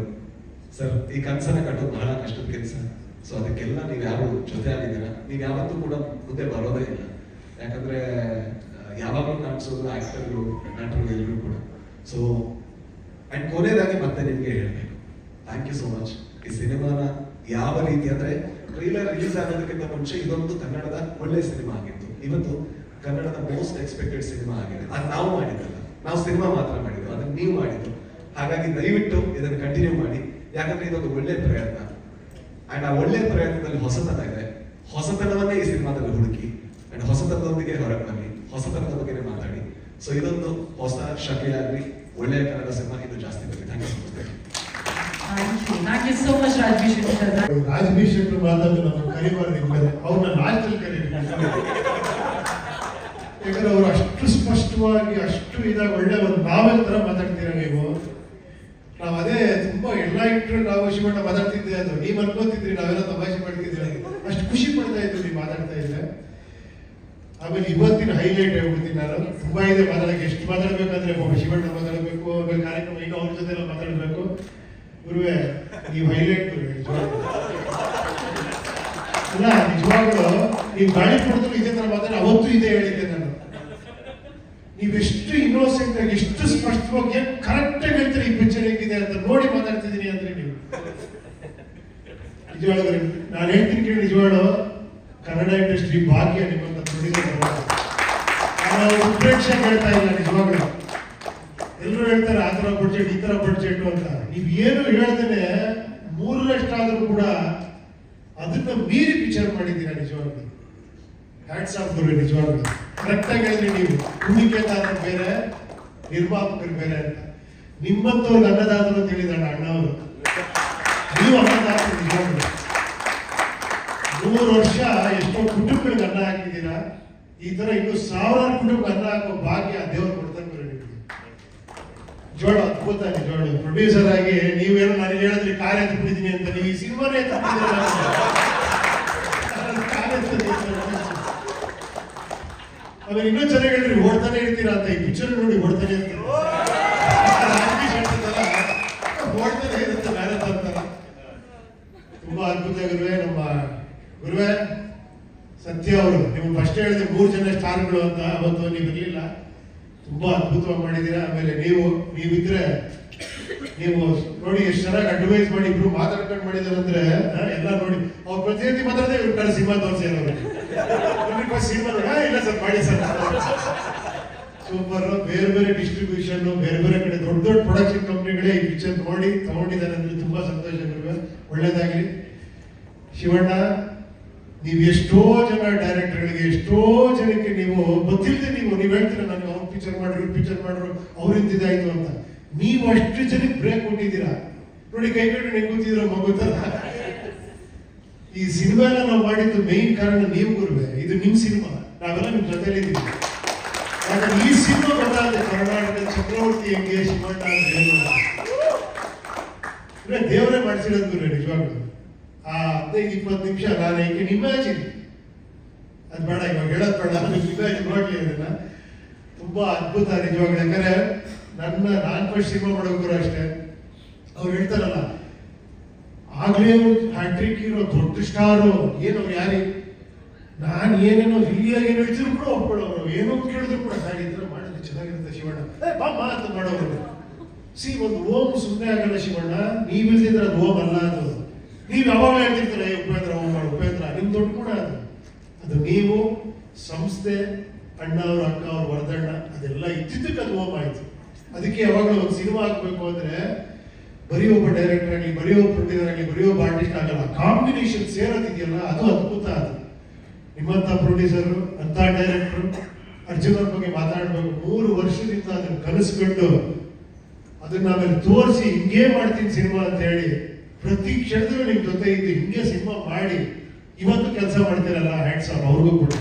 ಸರ್, ಈ ಕನಸನ್ನ ಕಟ್ಟೋದು ಬಹಳ ಕಷ್ಟದ ಕೆಲಸ. ಸೊ ಅದಕ್ಕೆಲ್ಲ ನೀವು ಯಾರು ಜೊತೆ ಆಗಿದ್ದೀರಾ, ನೀವು ಯಾವತ್ತೂ ಕೂಡ ಮುಂದೆ ಬರೋದೇ ಇಲ್ಲ. ಯಾಕಂದ್ರೆ ಯಾವಾಗಲೂ ಕಾಣಿಸೋದು ಆಕ್ಟರ್ಗಳು, ನಟರು ಎಲ್ಲರೂ ಕೂಡ. ಸೊ ಅಂಡ್ ಕೊನೆಯದಾಗಿ ಮತ್ತೆ ನಿಮ್ಗೆ ಹೇಳ್ಬೇಕು, ಥ್ಯಾಂಕ್ ಯು ಸೋ ಮಚ್. ಈ ಸಿನಿಮಾನ ಯಾವ ರೀತಿ ಅಂದ್ರೆ ಟ್ರೈಲರ್ ರಿಲೀಸ್ ಆಗೋದಕ್ಕಿಂತ ಮುಂಚೆ ಇದೊಂದು ಕನ್ನಡದ ಒಳ್ಳೆ ಸಿನಿಮಾ ಆಗಿತ್ತು, ಇವತ್ತು ಕನ್ನಡದ ಮೋಸ್ಟ್ ಎಕ್ಸ್ಪೆಕ್ಟೆಡ್ ಸಿನಿಮಾ ಆಗಿದೆ. ಅದು ನಾವು ಮಾಡಿದ್ದಲ್ಲ, ನಾವು ಸಿನಿಮಾ ಮಾತ್ರ ಮಾಡಿದ್ದು, ಅದನ್ನ ನೀವು ಮಾಡಿದ್ದು. ಹಾಗಾಗಿ ದಯವಿಟ್ಟು ಇದನ್ನು ಕಂಟಿನ್ಯೂ ಮಾಡಿ, ಯಾಕಂದ್ರೆ ಇದೊಂದು ಒಳ್ಳೆ ಪ್ರಯತ್ನ. ಅಂಡ್ ಆ ಒಳ್ಳೆ ಪ್ರಯತ್ನದಲ್ಲಿ ಹೊಸತನ ಇದೆ, ಹೊಸತನವನ್ನೇ ಈ ಸಿನಿಮಾದಲ್ಲಿ ಹುಡುಕಿ ಅಂಡ್ ಹೊಸತನದೊಂದಿಗೆ ಹೊರಗೆ ಬನ್ನಿ, ಹೊಸತನದ ಬಗ್ಗೆ ಮಾತಾಡಿ. ಸೊ ಇದೊಂದು ಹೊಸ ಶಕೆಯಾಗ್ಲಿ, ಒಳ್ಳೆಯ ಕನ್ನಡ ಸಿನಿಮಾ ಇದು ಜಾಸ್ತಿ ಬರಲಿ. Thank you so much Raj B Shetty sir. Raj B Shetty ಮಾತಾಡೋದು ನಮ್ಮ ಕರಿಬಾರ್ದು, ಅವ್ರನ್ನ ಲಾಸ್ಟಲ್ಲಿ ಕರೀಬೇಕು. ಯಾಕಂದ್ರೆ ಅವರು ಅಷ್ಟು ಸ್ಪಷ್ಟವಾಗಿ, ಅಷ್ಟು ಇದಾಗಿ ಒಳ್ಳೆ ಒಂದು ನಾವೆಲ್ ತರ ಮಾತಾಡ್ತೀರಾ ನೀವು. ನಾವು ಅದೇ ತುಂಬಾ ಎಲ್ಲ ಇಂಟ್ರು ನಾವು ಶಿವಣ್ಣ ಮಾತಾಡ್ತಿದ್ದೆ, ಅದು ನೀವು ಅನ್ಕೋತಿದ್ರಿ ನಾವೆಲ್ಲ ತಮಾಷೆ ಮಾಡ್ತಿದ್ರಿ, ಅಷ್ಟು ಖುಷಿ ಪಡ್ತಾ ಇದ್ರು ನೀವು ಮಾತಾಡ್ತಾ ಇದ್ರೆ. ಆಮೇಲೆ ಇವತ್ತಿನ ಹೈಲೈಟ್ ಹೇಳ್ಬಿಡ್ತೀನಿ ನಾನು, ತುಂಬಾ ಇದೆ ಮಾತಾಡಕ್ಕೆ. ಎಷ್ಟು ಮಾತಾಡ್ಬೇಕಂದ್ರೆ ಒಬ್ಬ ಶಿವಣ್ಣ ಮಾತಾಡಬೇಕು, ಆಮೇಲೆ ಕಾರ್ಯಕ್ರಮ ಈಗ ಅವ್ರ ಜೊತೆ ಎಲ್ಲ ಮಾತಾಡ್ಬೇಕು. ಗುರುವೇ ನೀವು ಹೈಲೈಟ್ ಅಲ್ಲ, ನಿಜವಾಗ್ಲೂ ನೀವು ಗಾಳಿ ಕೊಡಿದ್ರು ಇದೇ ತರ ಮಾತಾಡಿ, ಅವತ್ತು ಇದೇ ಹೇಳಿದ್ದೆ ನಾನು. ನೀವೆಷ್ಟು ಇನ್ನೋಸೆಂಟ್ ಆಗಿ, ಎಷ್ಟು ಸ್ಪಷ್ಟವಾಗಿ ಕರೆಕ್ಟ್ ಆಗಿ ಹೇಳ್ತೀರಿ ಈ ಪಿಕ್ಚರ್ ಹೇಗಿದೆ ಅಂತ ನೋಡಿ ಮಾತಾಡ್ತಿದ್ದೀನಿ ಅಂದ್ರೆ ನೀವು. ನಿಜವಾಗ್ಲೂ ನಾನು ಹೇಳ್ತೀನಿ ಕೇಳಿ, ನಿಜವಾಗ್ಲೂ ಕನ್ನಡ ಇಂಡಸ್ಟ್ರಿ ಭಾಗ್ಯ ನಿಮ್ಮಂತ ದುಡಿದ್ರು. ನಾನು ಪ್ರೇಕ್ಷಕ ಹೇಳ್ತಾ ಇಲ್ಲ, ನಿಜವಾಗ್ಲೂ ಎಲ್ಲರೂ ಹೇಳ್ತಾರೆ ಆ ತರ ಬಡ್ಜೆಟ್, ಈ ತರ ಬಡ್ಜೆಟ್ ಅಂತ. ನೀವ್ ಏನು ಹೇಳ್ದೇನೆ 3% ಆದ್ರೂ ಕೂಡ ಅದನ್ನ ಮೀರಿ ಪಿಕ್ಚರ್ ಮಾಡಿದ್ದೀರಾ. ನಿಜವಾಗ್ಲೂ ಹ್ಯಾಟ್ಸ್ ಆಫ್ ಗುರು, ನಿಜವಾಗ್ಲೂ ಕರೆಕ್ಟ್ ಆಗಿ ಹೇಳಿದ್ರಿ ನೀವು. ಹೂಡಿಕೆ ಅಂತ ಬೇರೆ, ನಿರ್ಮಾಪಕರು ಬೇರೆ ಅಂತ. ನಿಮ್ಮಂತವ್ರಿಗೆ ಅನ್ನದಾತರು ಅಂತ ಹೇಳಿದಾರೆ ಅಣ್ಣವರು. ನೀವು ಅನ್ನದಾತರು ನಿಜವಾಗ್ಲೂ. 100 ವರ್ಷ ಎಷ್ಟೋ ಕುಟುಂಬಗಳಿಗೆ ಅನ್ನ ಹಾಕಿದ್ದೀರಾ. ಈ ತರ ಇನ್ನು ಸಾವಿರಾರು ಕುಟುಂಬಕ್ಕೆ ಅನ್ನ ಹಾಕೋ ಭಾಗ್ಯ ದೇವರು ಕೊಡ್ತಾನೆ ನಿಮಗೆ. ಜೋಳ ಅದ್ಭುತ. ಜೋಳ ಪ್ರೊಡ್ಯೂಸರ್ ಆಗಿ ನೀವೇನೋ ನನಗೆ ಹೇಳಿದ್ರಿ ಕಾರ್ಯ ಎತ್ಬಿಟ್ಟಿದ್ದೀನಿ ಅಂತ, ನೀವು ಈ ಸಿನಿಮಾನೇ ಆಮೇಲೆ ಇನ್ನೂ ಚೆನ್ನಾಗಿ ಹೇಳ್ರಿ, ಓಡ್ತಾನೆ ಇರ್ತೀರಾ ಅಂತ. ಈ ಪಿಕ್ಚರ್ ನೋಡಿ ಓಡ್ತಾನೆ ಇರ್ತೀರ, ಓಡ್ತಾನೆ ಇರುತ್ತೆ ಮ್ಯಾರಥಾನ್ ತರ. ತುಂಬಾ ಅದ್ಭುತ ಗುರುವೆ. ನಮ್ಮ ಗುರುವೆ ಸತ್ಯ ಅವರು, ನೀವು ಫಸ್ಟ್ ಹೇಳಿದ್ರೆ 3 ಜನ ಸ್ಟಾರ್ಗಳು ಅಂತ, ಅವತ್ತು ನೀವು ಇರಲಿಲ್ಲ. ತುಂಬಾ ಅದ್ಭುತವಾಗಿ ಮಾಡಿದ್ದೀರಾ. ಆಮೇಲೆ ನೀವಿದ್ರೆ ನೀವು ನೋಡಿ ಎಷ್ಟು ಚೆನ್ನಾಗಿ ಅಡ್ವೈಸ್ ಮಾಡಿ ಇಬ್ರು ಮಾತಾಡ್ಕೊಂಡು ಮಾಡಿದಾರೆ ಅಂದ್ರೆ ಎಲ್ಲ ನೋಡಿ. ಅವ್ರು ಪ್ರತಿನಿಧಿ ಮಾತಾಡದೆ ಇವ್ರ ಕಡೆ ಸಿನಿಮಾ ತೋರಿಸಿ ಸಿನಿಮಾ ಇಲ್ಲ ಸರ್ ಮಾಡಿ ಸರ್ ಸೂಪರ್. ಬೇರೆ ಬೇರೆ ಡಿಸ್ಟ್ರಿಬ್ಯೂಷನ್, ಬೇರೆ ಬೇರೆ ಕಡೆ ದೊಡ್ಡ ದೊಡ್ಡ ಪ್ರೊಡಕ್ಷನ್ ಕಂಪ್ನಿಗಳೇ ಈ ಪಿಕ್ಚರ್ ನೋಡಿ ತಗೊಂಡಿದ್ದಾರೆ ಅಂದ್ರೆ ತುಂಬಾ ಸಂತೋಷ. ಒಳ್ಳೇದಾಗ್ಲಿ. ಶಿವಣ್ಣ, ನೀವು ಎಷ್ಟೋ ಜನ ಡೈರೆಕ್ಟರ್ಗಳಿಗೆ, ಎಷ್ಟೋ ಜನಕ್ಕೆ ನೀವು ಗೊತ್ತಿಲ್ಲದೆ ನೀವು ಹೇಳ್ತೀರ ನನಗೆ ಅವ್ರು ಪಿಕ್ಚರ್ ಮಾಡ್ರು ಅವ್ರಿಂದಿದಾಯ್ತು ಅಂತ. ನೀವು ಅಷ್ಟು ಜನಕ್ಕೆ ಬ್ರೇಕ್ ಕೊಟ್ಟಿದ್ದೀರಾ ನೋಡಿ. ಕೈ ಕಟ್ಟು ನೀವು ಕೂತಿದ್ರ ಮಗು ತರ. ಈ ಸಿನಿಮಾ ನಾವು ಮಾಡಿದ್ದು ಮೇನ್ ಕಾರಣ ನೀವು ಗುರುವೆ. ಇದು ನಿಮ್ ಸಿನಿಮಾ, ನಾವೆಲ್ಲ ನಿಮ್ ಜೊತೆಲಿದ್ದೀವಿ. ಯಾಕಂದ್ರೆ ಈ ಸಿನಿಮಾ ಗೊತ್ತಾಗುತ್ತೆ ಕರ್ನಾಟಕದ ಚಕ್ರವರ್ತಿ ಹೆಂಗೆ, ಶಿವಣ್ಣ ಅಂದ್ರೆ ದೇವರೇ ಮಾಡಿಸಿರೋದು ಗುರುವೆ ನಿಜವಾಗ್ಲು. ಆ 15-20 ನಿಮಿಷ ನಾನು ಈಗ ಇಮ್ಯಾಜಿನ್, ಅದು ಬೇಡ ಇವಾಗ ಹೇಳೋದು ಬೇಡ, ಇಮ್ಯಾಜಿನ್ ಮಾಡ್ಲಿ ಅದನ್ನ. ತುಂಬಾ ಅದ್ಭುತ ನಿಜವಾಗ್ಲು. ಯಾಕಂದ್ರೆ ನಾನು ಫಸ್ಟ್ ಸಿನಿಮಾ ಮಾಡೋರು ಅಷ್ಟೇ, ಅವ್ರು ಹೇಳ್ತಾರಲ್ಲ ಆಗ್ಲೇ ಹ್ಯಾಟ್ರಿಕ್ ಇರೋ ದೊಡ್ಡ ಸ್ಟಾರು ಏನವ್ರು ಯಾರಿ, ನಾನು ಏನೇನೋ ಹಿರಿಯಾಗಿ ಏನು ಹೇಳ್ತಿದ್ರು ಕೂಡ ಒಪ್ಕೊಳ್ಳೋರು, ಏನೋ ಕೇಳಿದ್ರು ಕೂಡ ನಾನು ಇದ್ರೆ ಮಾಡಿದ್ರೆ ಚೆನ್ನಾಗಿರುತ್ತೆ ಶಿವಣ್ಣ ಬಾಮ ಅಂತ ಮಾಡೋರು. ಒಂದು ಓಮ್ ಸುಮ್ಮನೆ ಆಗಲ್ಲ ಶಿವಣ್ಣ, ನೀವಿಲ್ದಿದ್ರೆ ಅದು ಓಮ್ ಅಲ್ಲ. ಅದು ನೀವು ಯಾವಾಗ ಹೇಳ್ತಿರ್ತಾರೆ ಉಪೇಂದ್ರ ಓಮ್ ಮಾಡು ಉಪೇಂದ್ರ, ನಿಮ್ ದೊಡ್ಡ ಕೂಡ ಅದು ನೀವು ಸಂಸ್ಥೆ, ಅಣ್ಣ ಅವ್ರ ಅಕ್ಕ ಅವ್ರ ವರದಣ್ಣ ಅದೆಲ್ಲ ಇದ್ದಿದ್ದಕ್ಕೆ ಅದು ಓಮ್ ಆಯ್ತು. ಅದಕ್ಕೆ ಯಾವಾಗಲೂ ಒಂದು ಸಿನಿಮಾ ಹಾಕ್ಬೇಕು ಅಂದ್ರೆ ಬರೀ ಒಬ್ಬ ಡೈರೆಕ್ಟರ್ ಆಗಲಿ, ಬರೀ ಒಬ್ಬ ಪ್ರೊಡ್ಯೂಸರ್ ಆಗಲಿ, ಬರೀ ಒಬ್ಬ ಆರ್ಟಿಸ್ಟ್ ಆಗಲ್ಲ, ಕಾಂಬಿನೇಷನ್ ಸೇರೋದಿದೆಯಲ್ಲ ಅದು ಅದ್ಭುತ. ಅದು ನಿಮ್ಮಂತ ಪ್ರೊಡ್ಯೂಸರು, ಅಂತ ಡೈರೆಕ್ಟರ್ ಅರ್ಜುನ್ ಅವ್ರ ಬಗ್ಗೆ ಮಾತಾಡ್ಬೇಕು. 3 ವರ್ಷದಿಂದ ಅದನ್ನ ಕನಸ್ಕೊಂಡು ಅದನ್ನ ಆಮೇಲೆ ತೋರಿಸಿ ಹಿಂಗೇ ಮಾಡ್ತೀನಿ ಸಿನಿಮಾ ಅಂತ ಹೇಳಿ ಪ್ರತಿ ಕ್ಷಣದಲ್ಲೂ ನಿಮ್ ಜೊತೆ ಇದ್ದು ಹಿಂಗೆ ಸಿನಿಮಾ ಮಾಡಿ ಇವತ್ತು ಕೆಲಸ ಮಾಡ್ತೀರಲ್ಲ, ಹ್ಯಾಂಡ್ಸ್ ಆಫ್ ಅವ್ರಿಗೂ ಕೂಡ.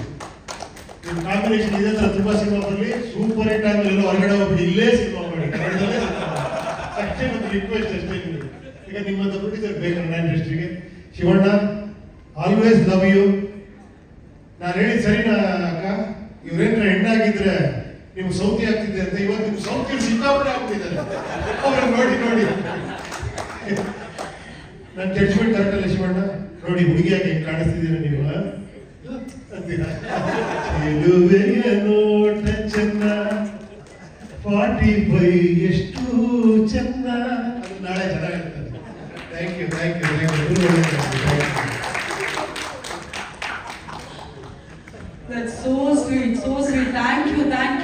ನಿಮ್ ಕಾಂಬಿನೇಷನ್ ಇದೇ ತರ ತುಂಬಾ ಸಿನಿಮಾ ಬರಲಿ, ಸೂಪರ್ ಹಿಟ್ ಆದ್ಮೇಲೆ ಹೊರಗಡೆ ಹೋಗ್ಬಿಟ್ಟು ಇಲ್ಲೇ ಸಿನಿಮಾ ಮಾಡಿ ಅಷ್ಟೇ ಒಂದು ರಿಕ್ವೆಸ್ಟ್ ಅಷ್ಟೇ. ಈಗ ನಿಮ್ಮಂತ ಪ್ರೊಡ್ಯೂಸರ್ ಬೇಕು ಕನ್ನಡ ಇಂಡಸ್ಟ್ರಿಗೆ. Shivanna, always love you. ನಾನು ಹೇಳಿದ್ ಸರಿನಾ ಅಕ್ಕ? ಇವ್ರೇನ್ರ ಹೆಣ್ಣಾಗಿದ್ರೆ ನೀವು ಸೌತಿ ಆಗ್ತಿದ್ದೆ ಅಂತ, ಇವತ್ತು ನಿಮ್ ಸೌತಿ ಸಿಕ್ಕಾಪಟ್ಟೆ ಆಗ್ತಿದ್ದಾರೆ ಅವ್ರ ನೋಡಿ ನೋಡಿ. ನನ್ನ ಜಡ್ಜ್ಮೆಂಟ್ ಕರೆಕ್ಟ್ ಅಲ್ಲ ಶಿವಣ್ಣ? ನೋಡಿ ಹುಡುಗಿಯಾಗಿ ಹೆಂಗ್ ಕಾಣಿಸ್ತಿದ್ದೀರ ನೀವು ಅಂತೀರಾ? ನೋಟ ಚೆನ್ನ 45 ಎಷ್ಟು ಚೆನ್ನ. ಅದು ನಾಳೆ ಚೆನ್ನಾಗಿರ್ತದೆ. Thank you thank you thank you. That's so sweet, so sweet. Thank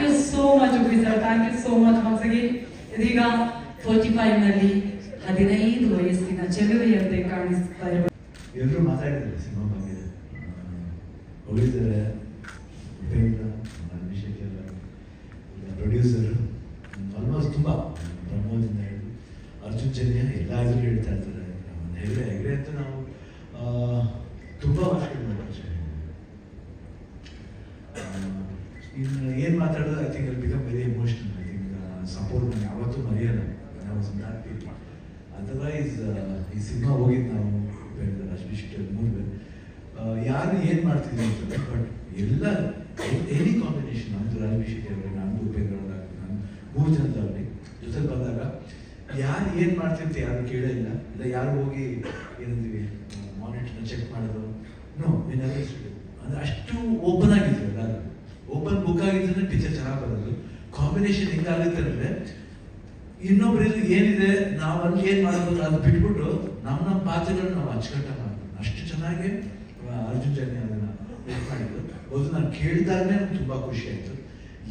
you so much, Ubi sir. Thank you so much once again. ಇದೀಗ 45 ನಲ್ಲಿ 15 ವಯಸ್ಸಿನ ಚೆಲುವೆಯಂತೆ ಕಾಣಿಸ್ತಾ ಇರುವ ಎಲ್ಲರೂ ಮಾತಾಡಿದ್ದಾರೆ ಸಿನಿಮಾ ಬಗ್ಗೆ. ಹೋಗಿದ್ದಾರೆ ಉಪೇಂದ್ರ, ಅಭಿಷೇಕ್, ಪ್ರೊಡ್ಯೂಸರ್, ಆಲ್ಮೋಸ್ಟ್ ತುಂಬ ಪ್ರಮೋದಿಂದ ಹೇಳಿ ಅರ್ಜುನ್ ಜನ್ಯ ಎಲ್ಲಾದರೂ ಹೇಳ್ತಾ ಇರ್ತಾರೆ. ಹೆಗ್ರೆ ಅಂತ ನಾವು ತುಂಬ ವರ್ಷಗಳು ಮಾಡ್ತೀವಿ. ಇನ್ನು ಏನು ಮಾತಾಡೋದು, I think become very emotional. I think support ನಾನು ಯಾವತ್ತೂ ಮರೆಯಲ್ಲ. ಅದರ್ವೈಸ್ ಈ ಸಿನಿಮಾ ಹೋಗಿದ್ದು ನಾವು ಉಪೇಂದ್ರ, ಅಭಿಷೇಕ್ 3 ಯಾರು ಏನು ಮಾಡ್ತಿದ್ವಿ ಅಂತ. ಬಟ್ ಎಲ್ಲ ಎನಿ ಕಾಂಬಿನೇಷನ್, ನಮ್ಮದು ಅಭಿಷೇಕ್ ಅವರೇ, ನಮ್ಮದು ಉಪೇಂದ್ರ ಅವರಾಗಲಿ, ನಾನು 3 ಜನದಾಗಲಿ ಜೊತೆ ಬಂದಾಗ ಯಾರು ಏನು ಮಾಡ್ತಿರ್ತೀವಿ ಯಾರು ಕೇಳೇ ಇಲ್ಲ. ಇಲ್ಲ ಯಾರು ಹೋಗಿ ಏನಂತೀವಿ ಮಾನಿಟರ್ನ ಚೆಕ್ ಮಾಡೋದು, ನೋ ಅಂದರೆ ಅಷ್ಟು ಓಪನ್ ಆಗಿದ್ರು. ಎಲ್ಲರೂ ಓಪನ್ ಬುಕ್ ಆಗಿದ್ರೆ ಪಿಕ್ಚರ್ ಚೆನ್ನಾಗಿ ಬರೋದು. ಕಾಂಬಿನೇಷನ್ ಹಿಂಗಾಗುತ್ತೆ ಅಂದರೆ ಇನ್ನೊಬ್ರು ಏನಿದೆ ನಾವು ಅಲ್ಲಿ ಏನು ಮಾಡೋದು ಅದು ಬಿಟ್ಬಿಟ್ಟು ನಮ್ಮ ಪಾತ್ರಗಳನ್ನ ನಾವು ಅಚ್ಚುಕಟ್ಟಾಗಿ ಮಾಡ್ತೀವಿ. ಅಷ್ಟು ಚೆನ್ನಾಗಿ ಅರ್ಜುನ್ ಜನ್ಯ ಅದನ್ನು ಇದು ಮಾಡಿದ್ರು. ಅದು ನಾನು ಕೇಳಿದಾಗಲೇ ನನಗೆ ತುಂಬ ಖುಷಿ ಆಯಿತು.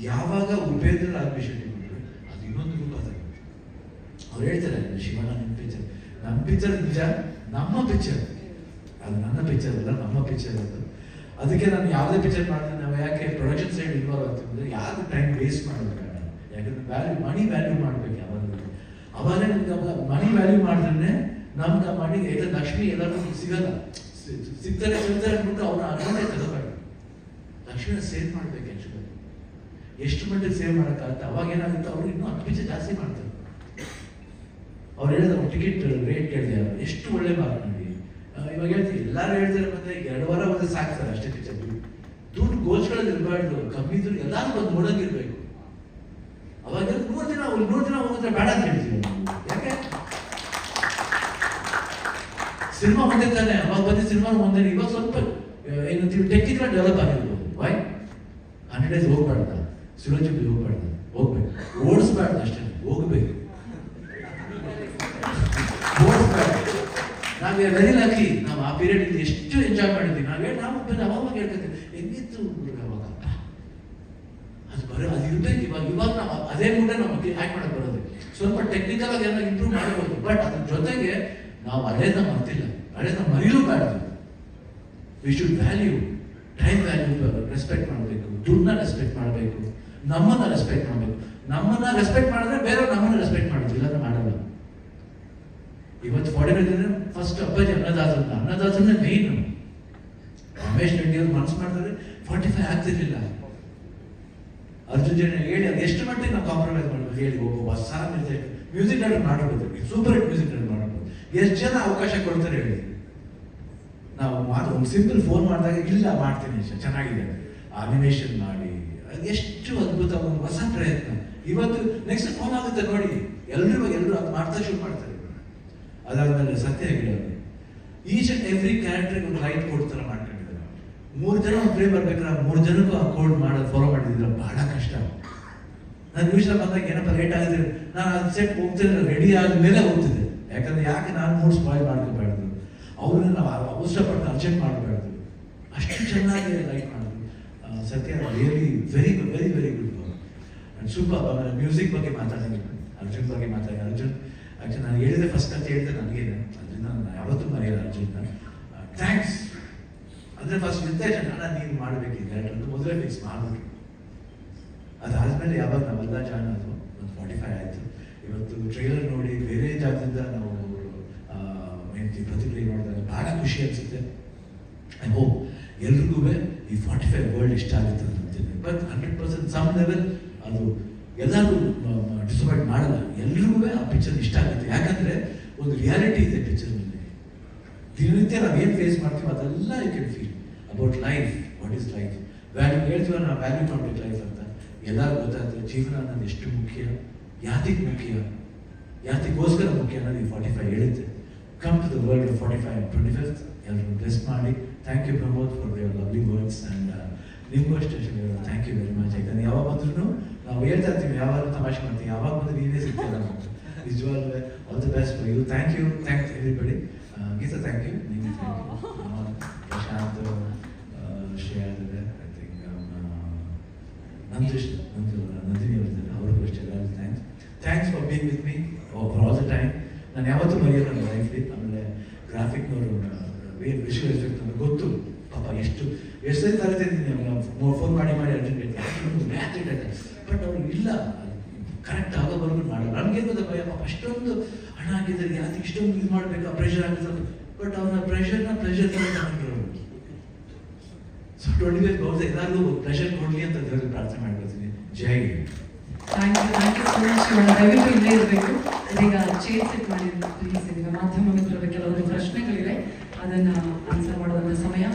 ಯಾವಾಗ ಉಪೇಂದ್ರ ಅಭಿಷೇಕ್ ಬಿಟ್ಟರು ಅದು ಇನ್ನೊಂದು ರೂಪ ಅದಾಗುತ್ತೆ. ಅವ್ರು ಹೇಳ್ತಾರೆ ಶಿವಣ್ಣ ನಮ್ಮ ಪಿಕ್ಚರ್ ನಿಜ, ನಮ್ಮ ಪಿಕ್ಚರ್ ಅದು ನನ್ನ ಪಿಕ್ಚರ್ ಅಲ್ಲ, ನಮ್ಮ ಪಿಕ್ಚರ್ ಅದು. ಅದಕ್ಕೆ ನಾನು ಯಾವುದೇ ಪಿಕ್ಚರ್ ಮಾಡಿದ್ರೆ ನಾವು ಯಾಕೆ ಪ್ರೊಡಕ್ಷನ್ ಸೈಡ್ ಇನ್ವಾಲ್ವ್ ಆಗ್ತೀವಿ ಅಂದರೆ ಯಾರು ಟೈಮ್ ವೇಸ್ಟ್ ಮಾಡೋದು ಬೇಡ. ಯಾಕಂದ್ರೆ ಮನಿ ವ್ಯಾಲ್ಯೂ ಮಾಡ್ಬೇಕು ಯಾವಾಗಲೂ. ಅವಾಗ ಮನಿ ವ್ಯಾಲ್ಯೂ ಮಾಡಿದ್ರೆ ನಮ್ಗೆ ಮನಿ ಯಾಕಂದ್ರೆ ಲಕ್ಷ್ಮಿ ಎಲ್ಲರಿಗೂ ಸಿಗಲ್ಲ, ಸಿಗ್ತಾರೆ ಅಂದ್ಬಿಟ್ಟು ಅವ್ನ ಅಕೌಂಟೇ ತಗೋಬೇಡ. ಲಕ್ಷ್ಮಿನ ಸೇವ್ ಮಾಡ್ಬೇಕು ಆ್ಯಕ್ಚುಲಿ. ಎಷ್ಟು ಮಟ್ಟಿಗೆ ಸೇವ್ ಮಾಡೋಕ್ಕಾಗುತ್ತೆ. ಅವಾಗ ಏನಾಗುತ್ತೆ, ಅವ್ರು ಇನ್ನೂ 10 ಪೈಸೆ ಜಾಸ್ತಿ ಮಾಡ್ತಾರೆ. ಅವ್ರು ಹೇಳಿದ ಟಿಕೆಟ್ ರೇಟ್ ಕೇಳಿದೆ, ಎಷ್ಟು ಒಳ್ಳೆ ಮಾತು ನೋಡಿ. ಇವಾಗ ಹೇಳ್ತೀವಿ ಎಲ್ಲರೂ ಹೇಳ್ತಾರೆ, ಮತ್ತೆ 2 ವಾರ ಬಂದ್ರೆ ಸಾಕ್ತಾರೆ ಅಷ್ಟೇ. ದುಡ್ಡು ಗೋಸ್ಗಳಲ್ಲಿ ಇರಬಾರ್ದು, ಕಮ್ಮಿ ದುಡ್ಡು ಎಲ್ಲರೂ ಬಂದು ನೋಡೋಂಗಿರ್ಬೇಕು. ಅವಾಗ 100 ದಿನ ಹೋಗಿದ್ರೆ ಬೇಡ ಅಂತ ಹೇಳ್ತೀವಿ ನಾವು. ಯಾಕೆ ಸಿನಿಮಾ ಮುಂದೆ ತಾನೆ, ಅವಾಗ ಬಂದ ಸಿನಿಮಾ ಮುಂದೆ. ಇವಾಗ ಸ್ವಲ್ಪ ಏನಂತೀವಿ ಟೆಕ್ನಿಕಲ್ ಡೆವಲಪ್ ಆಗಿರ್ಬೋದು. ವೈ 100 days ಹೋಗ್ಬಾರ್ದ, ಸುಲೋಚಿ ಹೋಗ್ಬಾರ್ದು, ಹೋಗ್ಬೇಕು. ಓಡಿಸ್ಬಾರ್ದು ಅಷ್ಟೇ, ಹೋಗ್ಬೇಕು. ನಾವು ವೆರಿ ಲಕ್ಕಿ, ನಾವು ಆ ಪೀರಿಯಡ್ ಇಂದ ಎಷ್ಟು ಎಂಜಾಯ್ ಮಾಡಿದ್ವಿ. ನಾವು ಅವಾಗ ಹೇಳ್ಕೊತೀವಿ ಹೆಂಗಿತ್ತು ಅವಾಗ, ಅದು ಇರ್ಬೇಕು. ಇವಾಗ ನಾವು ಅದೇ ಮುಂದೆ ನಮಗೆ ಹ್ಯಾಕ್ ಮಾಡಕ್ ಬರೋದು. ಸ್ವಲ್ಪ ಟೆಕ್ನಿಕಲ್ ಆಗಿ ಏನೋ ಇಂಪ್ರೂವ್ ಮಾಡಬಹುದು, ಬಟ್ ಅದ್ರ ಜೊತೆಗೆ ನಾವು ಹಳೇದ ಮರ್ತಿಲ್ಲ, ಹಳೇದ ಮರಿಲೂಬಾರ್ದು. We should value, time value respect ಮಾಡಬೇಕು, ದುಡ್ಡನ್ನ ರೆಸ್ಪೆಕ್ಟ್ ಮಾಡಬೇಕು, ನಮ್ಮನ್ನ ರೆಸ್ಪೆಕ್ಟ್ ಮಾಡಬೇಕು. ನಮ್ಮನ್ನ ರೆಸ್ಪೆಕ್ಟ್ ಮಾಡಿದ್ರೆ ಬೇರೆ ನಮ್ಮನ್ನ ರೆಸ್ಪೆಕ್ಟ್ ಮಾಡೋದು, ಇಲ್ಲ ಮಾಡಲ್ಲ. ಇವತ್ತು 45 ಫಸ್ಟ್ ಅಪ್ಪಾಜಿ ಅನ್ನದಾಸನ ಮೇನ್. ರಮೇಶ್ ರೆಡ್ಡಿ ಅವ್ರು ಮನಸ್ಸು ಮಾಡಿದ್ರೆ 45 ಆಗ್ತಿರ್ಲಿಲ್ಲ. ಅರ್ಜುನ್ ಜನ ಹೇಳಿ ಅದು ಎಷ್ಟು ಮಟ್ಟಿಗೆ ನಾವು ಕಾಂಪ್ರಮೈಸ್ ಮಾಡ್ಬೋದು ಹೇಳಿ. ಒಬ್ಬ ಹೊಸ ಮ್ಯೂಸಿಕ್ ಡೈರೆಕ್ಟರ್ ಮಾಡ್ಬೋದು, ಸೂಪರ್ ಹಿಟ್ ಮ್ಯೂಸಿಕ್ ಡೈರೆಕ್ಟರ್ ಮಾಡ್ಬೋದು. ಎಷ್ಟು ಜನ ಅವಕಾಶ ಕೊಡ್ತಾರೆ ಹೇಳಿ. ನಾವು ಒಂದು ಸಿಂಪಲ್ ಫೋನ್ ಮಾಡಿದಾಗ ಇಲ್ಲ ಮಾಡ್ತೀನಿ ಚೆನ್ನಾಗಿದೆ ಅನಿಮೇಷನ್ ಮಾಡಿ, ಅದು ಎಷ್ಟು ಅದ್ಭುತ, ಒಂದು ಹೊಸ ಪ್ರಯತ್ನ. ಇವತ್ತು ನೆಕ್ಸ್ಟ್ ಫೋನ್ ಆಗುತ್ತೆ ನೋಡಿ, ಎಲ್ಲರೂ ಅದು ಮಾಡ್ತಾ ಶುರು ಮಾಡ್ತಾರೆ. ಅದಾದ್ಮೇಲೆ ಸತ್ಯ ಹೇಳೋದು, ಈಚ್ ಅಂಡ್ ಎವ್ರಿ ಕ್ಯಾರೆಕ್ಟರ್ಗೆ ಒಂದು ಲೈಟ್ ಕೋಡ್ ಥರ ಮಾಡ್ಕೊಂಡಿದ್ದಾರೆ. 3 ಜನ ಒಂದು ಪ್ಲೇ ಬರ್ಬೇಕಾದ್ರೆ 3 ಜನಕ್ಕೂ ಆ ಕೋಡ್ ಮಾಡೋದು ಫಾಲೋ ಮಾಡಿದ್ರೆ ಬಹಳ ಕಷ್ಟ. ನಾನು ನ್ಯೂಸ್ನ ಬಂದಾಗ ಏನಪ್ಪ ಲೇಟ್ ಆಗಿದ್ರೆ ನಾನು ಅದು ಸೆಟ್ ಹೋಗ್ತಿದ್ರೆ ರೆಡಿ ಆದ್ಮೇಲೆ ಹೋಗ್ತಿದ್ದೆ. ಯಾಕೆ ನಾನು ಮೂಡ್ ಸ್ಪಾಯ್ಲ್ ಮಾಡ್ಕೋಬಾರ್ದು, ಅವ್ರನ್ನ ನಾವು ಅವಸರಪಟ್ಟು ಅರ್ಜೆಂಟ್ ಮಾಡಬಾರ್ದು. ಅಷ್ಟು ಚೆನ್ನಾಗಿ ಲೈಟ್ ಮಾಡಿದ್ರು. ಸತ್ಯ really very good, very very good. Super. ಆಮೇಲೆ ಮ್ಯೂಸಿಕ್ ಬಗ್ಗೆ ಮಾತಾಡಿದ್ದೀನಿ, ಅರ್ಜುನ್ ಬಗ್ಗೆ ಮಾತಾಡಿದ್ದೀನಿ. ಅರ್ಜುನ್ ಆ್ಯಕ್ಚುಲಿ ನಾನು ಹೇಳಿದೆ ಫಸ್ಟ್ ಅಂತ ಹೇಳಿದೆ ನನಗೇನೆ, ಅದರಿಂದ ನಾನು ಯಾವತ್ತೂ ಮರೆಯಲ್ಲ ಅರ್ಜುನ್ನ. ಥ್ಯಾಂಕ್ಸ್. ಅಂದರೆ ಫಸ್ಟ್ ನಿರ್ದೇಶನ ನೀನು ಮಾಡಬೇಕಿದೆ ಅಂತ ಮೊದಲೇ ಫಿಕ್ಸ್ ಮಾಡಿಬಿಟ್ರು. ಅದಾದಮೇಲೆ ಯಾವಾಗ ನಾವೆಲ್ಲ ಜಾಯ್ನ್ ಆದವು, ಒಂದು 45 ಆಯಿತು. ಇವತ್ತು ಟ್ರೈಲರ್ ನೋಡಿ ಬೇರೆ ಜಾಗದಿಂದ ನಾವು ಪ್ರತಿಕ್ರಿಯೆ ನೋಡಿದಾಗ ಭಾಳ ಖುಷಿ ಅನಿಸುತ್ತೆ. ಐ ಹೋಪ್ ಎಲ್ರಿಗೂ ಈ 45 ವರ್ಲ್ಡ್ ಇಷ್ಟ ಆಗುತ್ತೆ ಅಂತ ಅಂತೀನಿ. ಬಟ್ 100% ಸಮ್ ಲೆವೆಲ್ ಅದು ಎಲ್ಲರೂ ಡಿಸಪಾಯಿಂಟ್ ಮಾಡಲ್ಲ. ಎಲ್ರಿಗೂ ಆ ಪಿಕ್ಚರ್ ಇಷ್ಟ ಆಗುತ್ತೆ. ಯಾಕಂದರೆ ಒಂದು ರಿಯಾಲಿಟಿ ಇದೆ ಪಿಕ್ಚರ್ನಲ್ಲಿ. ದಿನನಿತ್ಯ ನಾವು ಏನು ಫೇಸ್ ಮಾಡ್ತೀವಿ ಅದೆಲ್ಲ you can feel about life. What is life value ಹೇಳ್ತೀವ ನಾವು, ವ್ಯಾಲ್ಯೂ ಮಾಡ್ಬೇಕು ಲೈಫ್ ಅಂತ. ಎಲ್ಲರೂ ಗೊತ್ತಾಗ್ತದೆ ಜೀವನ ಅನ್ನೋದು ಎಷ್ಟು ಮುಖ್ಯ, ಯಾತಿಗೆ ಮುಖ್ಯ, ಯಾತಿಗೋಸ್ಕರ ಮುಖ್ಯ ಅನ್ನೋದು ಈ 45 ಹೇಳುತ್ತೆ. Come to the world of 45 25th. ಎಲ್ಲರೂ ಬ್ಲೆಸ್ ಮಾಡಿ. Thank you Pramod for your lovely words. And ನಿಮಗೂ ಅಷ್ಟೇ ಥ್ಯಾಂಕ್ ಯು ವೆರಿ ಮಚ್. ಯಾಕಂದ್ರೆ ಯಾವಾಗ ಬಂದ್ರೂ ನಾವು ಹೇಳ್ತಾ ಇರ್ತೀವಿ, ಯಾವಾಗ ತಮಾಷೆ ಮಾಡ್ತೀವಿ, ಯಾವಾಗ ಬಂದ್ರೆ ನೀವೇ ಸಿಗ್ತೀರ ಅಂತ. ನಿಜವಾಗ್ಲೂ all the best for you. Thank you everybody. Geetha thank you, ನಿಮಗೆ ಥ್ಯಾಂಕ್ ಯು. ಪ್ರಶಾಂತ್, ಶ್ರೇಯಾ ಇದ್ದಾರೆ, ಐ ಥಿಂಕ್ ನಂದಿನಿ ಅವರಿದ್ದಾರೆ, ಅವ್ರಿಗೂ ಅಷ್ಟೇ ಎಲ್ಲರಿಗೂ thanks for being with me for all the time. ನಾನು ಯಾವತ್ತೂ ಮರೆಯೋಲ್ಲ ನನ್ನ ಲೈಫ್ಲಿ. ಆಮೇಲೆ ಗ್ರಾಫಿಕ್ನವರು ವಿಷುವಲ್ ಎಫೆಕ್ಟ್ ನಮಗೆ ಗೊತ್ತು ಪಾಪ ಎಷ್ಟು ಸರಿ ತರ್ತಿದ್ದೀನಿ. ಫೋನ್ ಮಾಡಿ ಅರ್ಜೆಂಟ್ ಹೇಳ್ತಾರೆ, ಬಟ್ ಅವರು ಇಲ್ಲ ಕರೆಕ್ಟ್ ಆಗೋವರೆಗೂ ಮಾಡಲ್ಲ. ನಮ್ಗೆ ಭಯ ಪಾಪ ಅಷ್ಟೊಂದು ಹಣ ಆಗಿದ್ದಾರೆ, ಯಾಕೆ ಇಷ್ಟೊಂದು ಇದು ಮಾಡಬೇಕು, ಪ್ರೆಷರ್ ಆಗಿದ್ದಾರೆ. ಬಟ್ ಅವ್ರ ಪ್ರೆಷರ್ ತಗೊಂಡಿರೋರು. ಸೊ 25 ಬೌಸ್ ಎಲ್ಲರಿಗೂ ಪ್ರೆಷರ್ ಕೊಡಲಿ ಅಂತ ದೇವರಿಗೆ ಪ್ರಾರ್ಥನೆ ಮಾಡ್ಕೊಳ್ತೀನಿ. ಜೈ Hind. Thank you so much. ದಯವಿಟ್ಟು ಇಲ್ಲೇ ಇರಬೇಕು. ಇದೀಗ ಚೇರ್ ಸೆಟ್ ಮಾಡಿದ್ರು ಪ್ಲೀಸ್. ಇದೀಗ ಮಾಧ್ಯಮ ಮಿತ್ರರ ಕೆಲವೊಂದು ಪ್ರಶ್ನೆಗಳಿವೆ, ಅದನ್ನ ಆನ್ಸರ್ ಮಾಡುವಂಥ ಸಮಯ.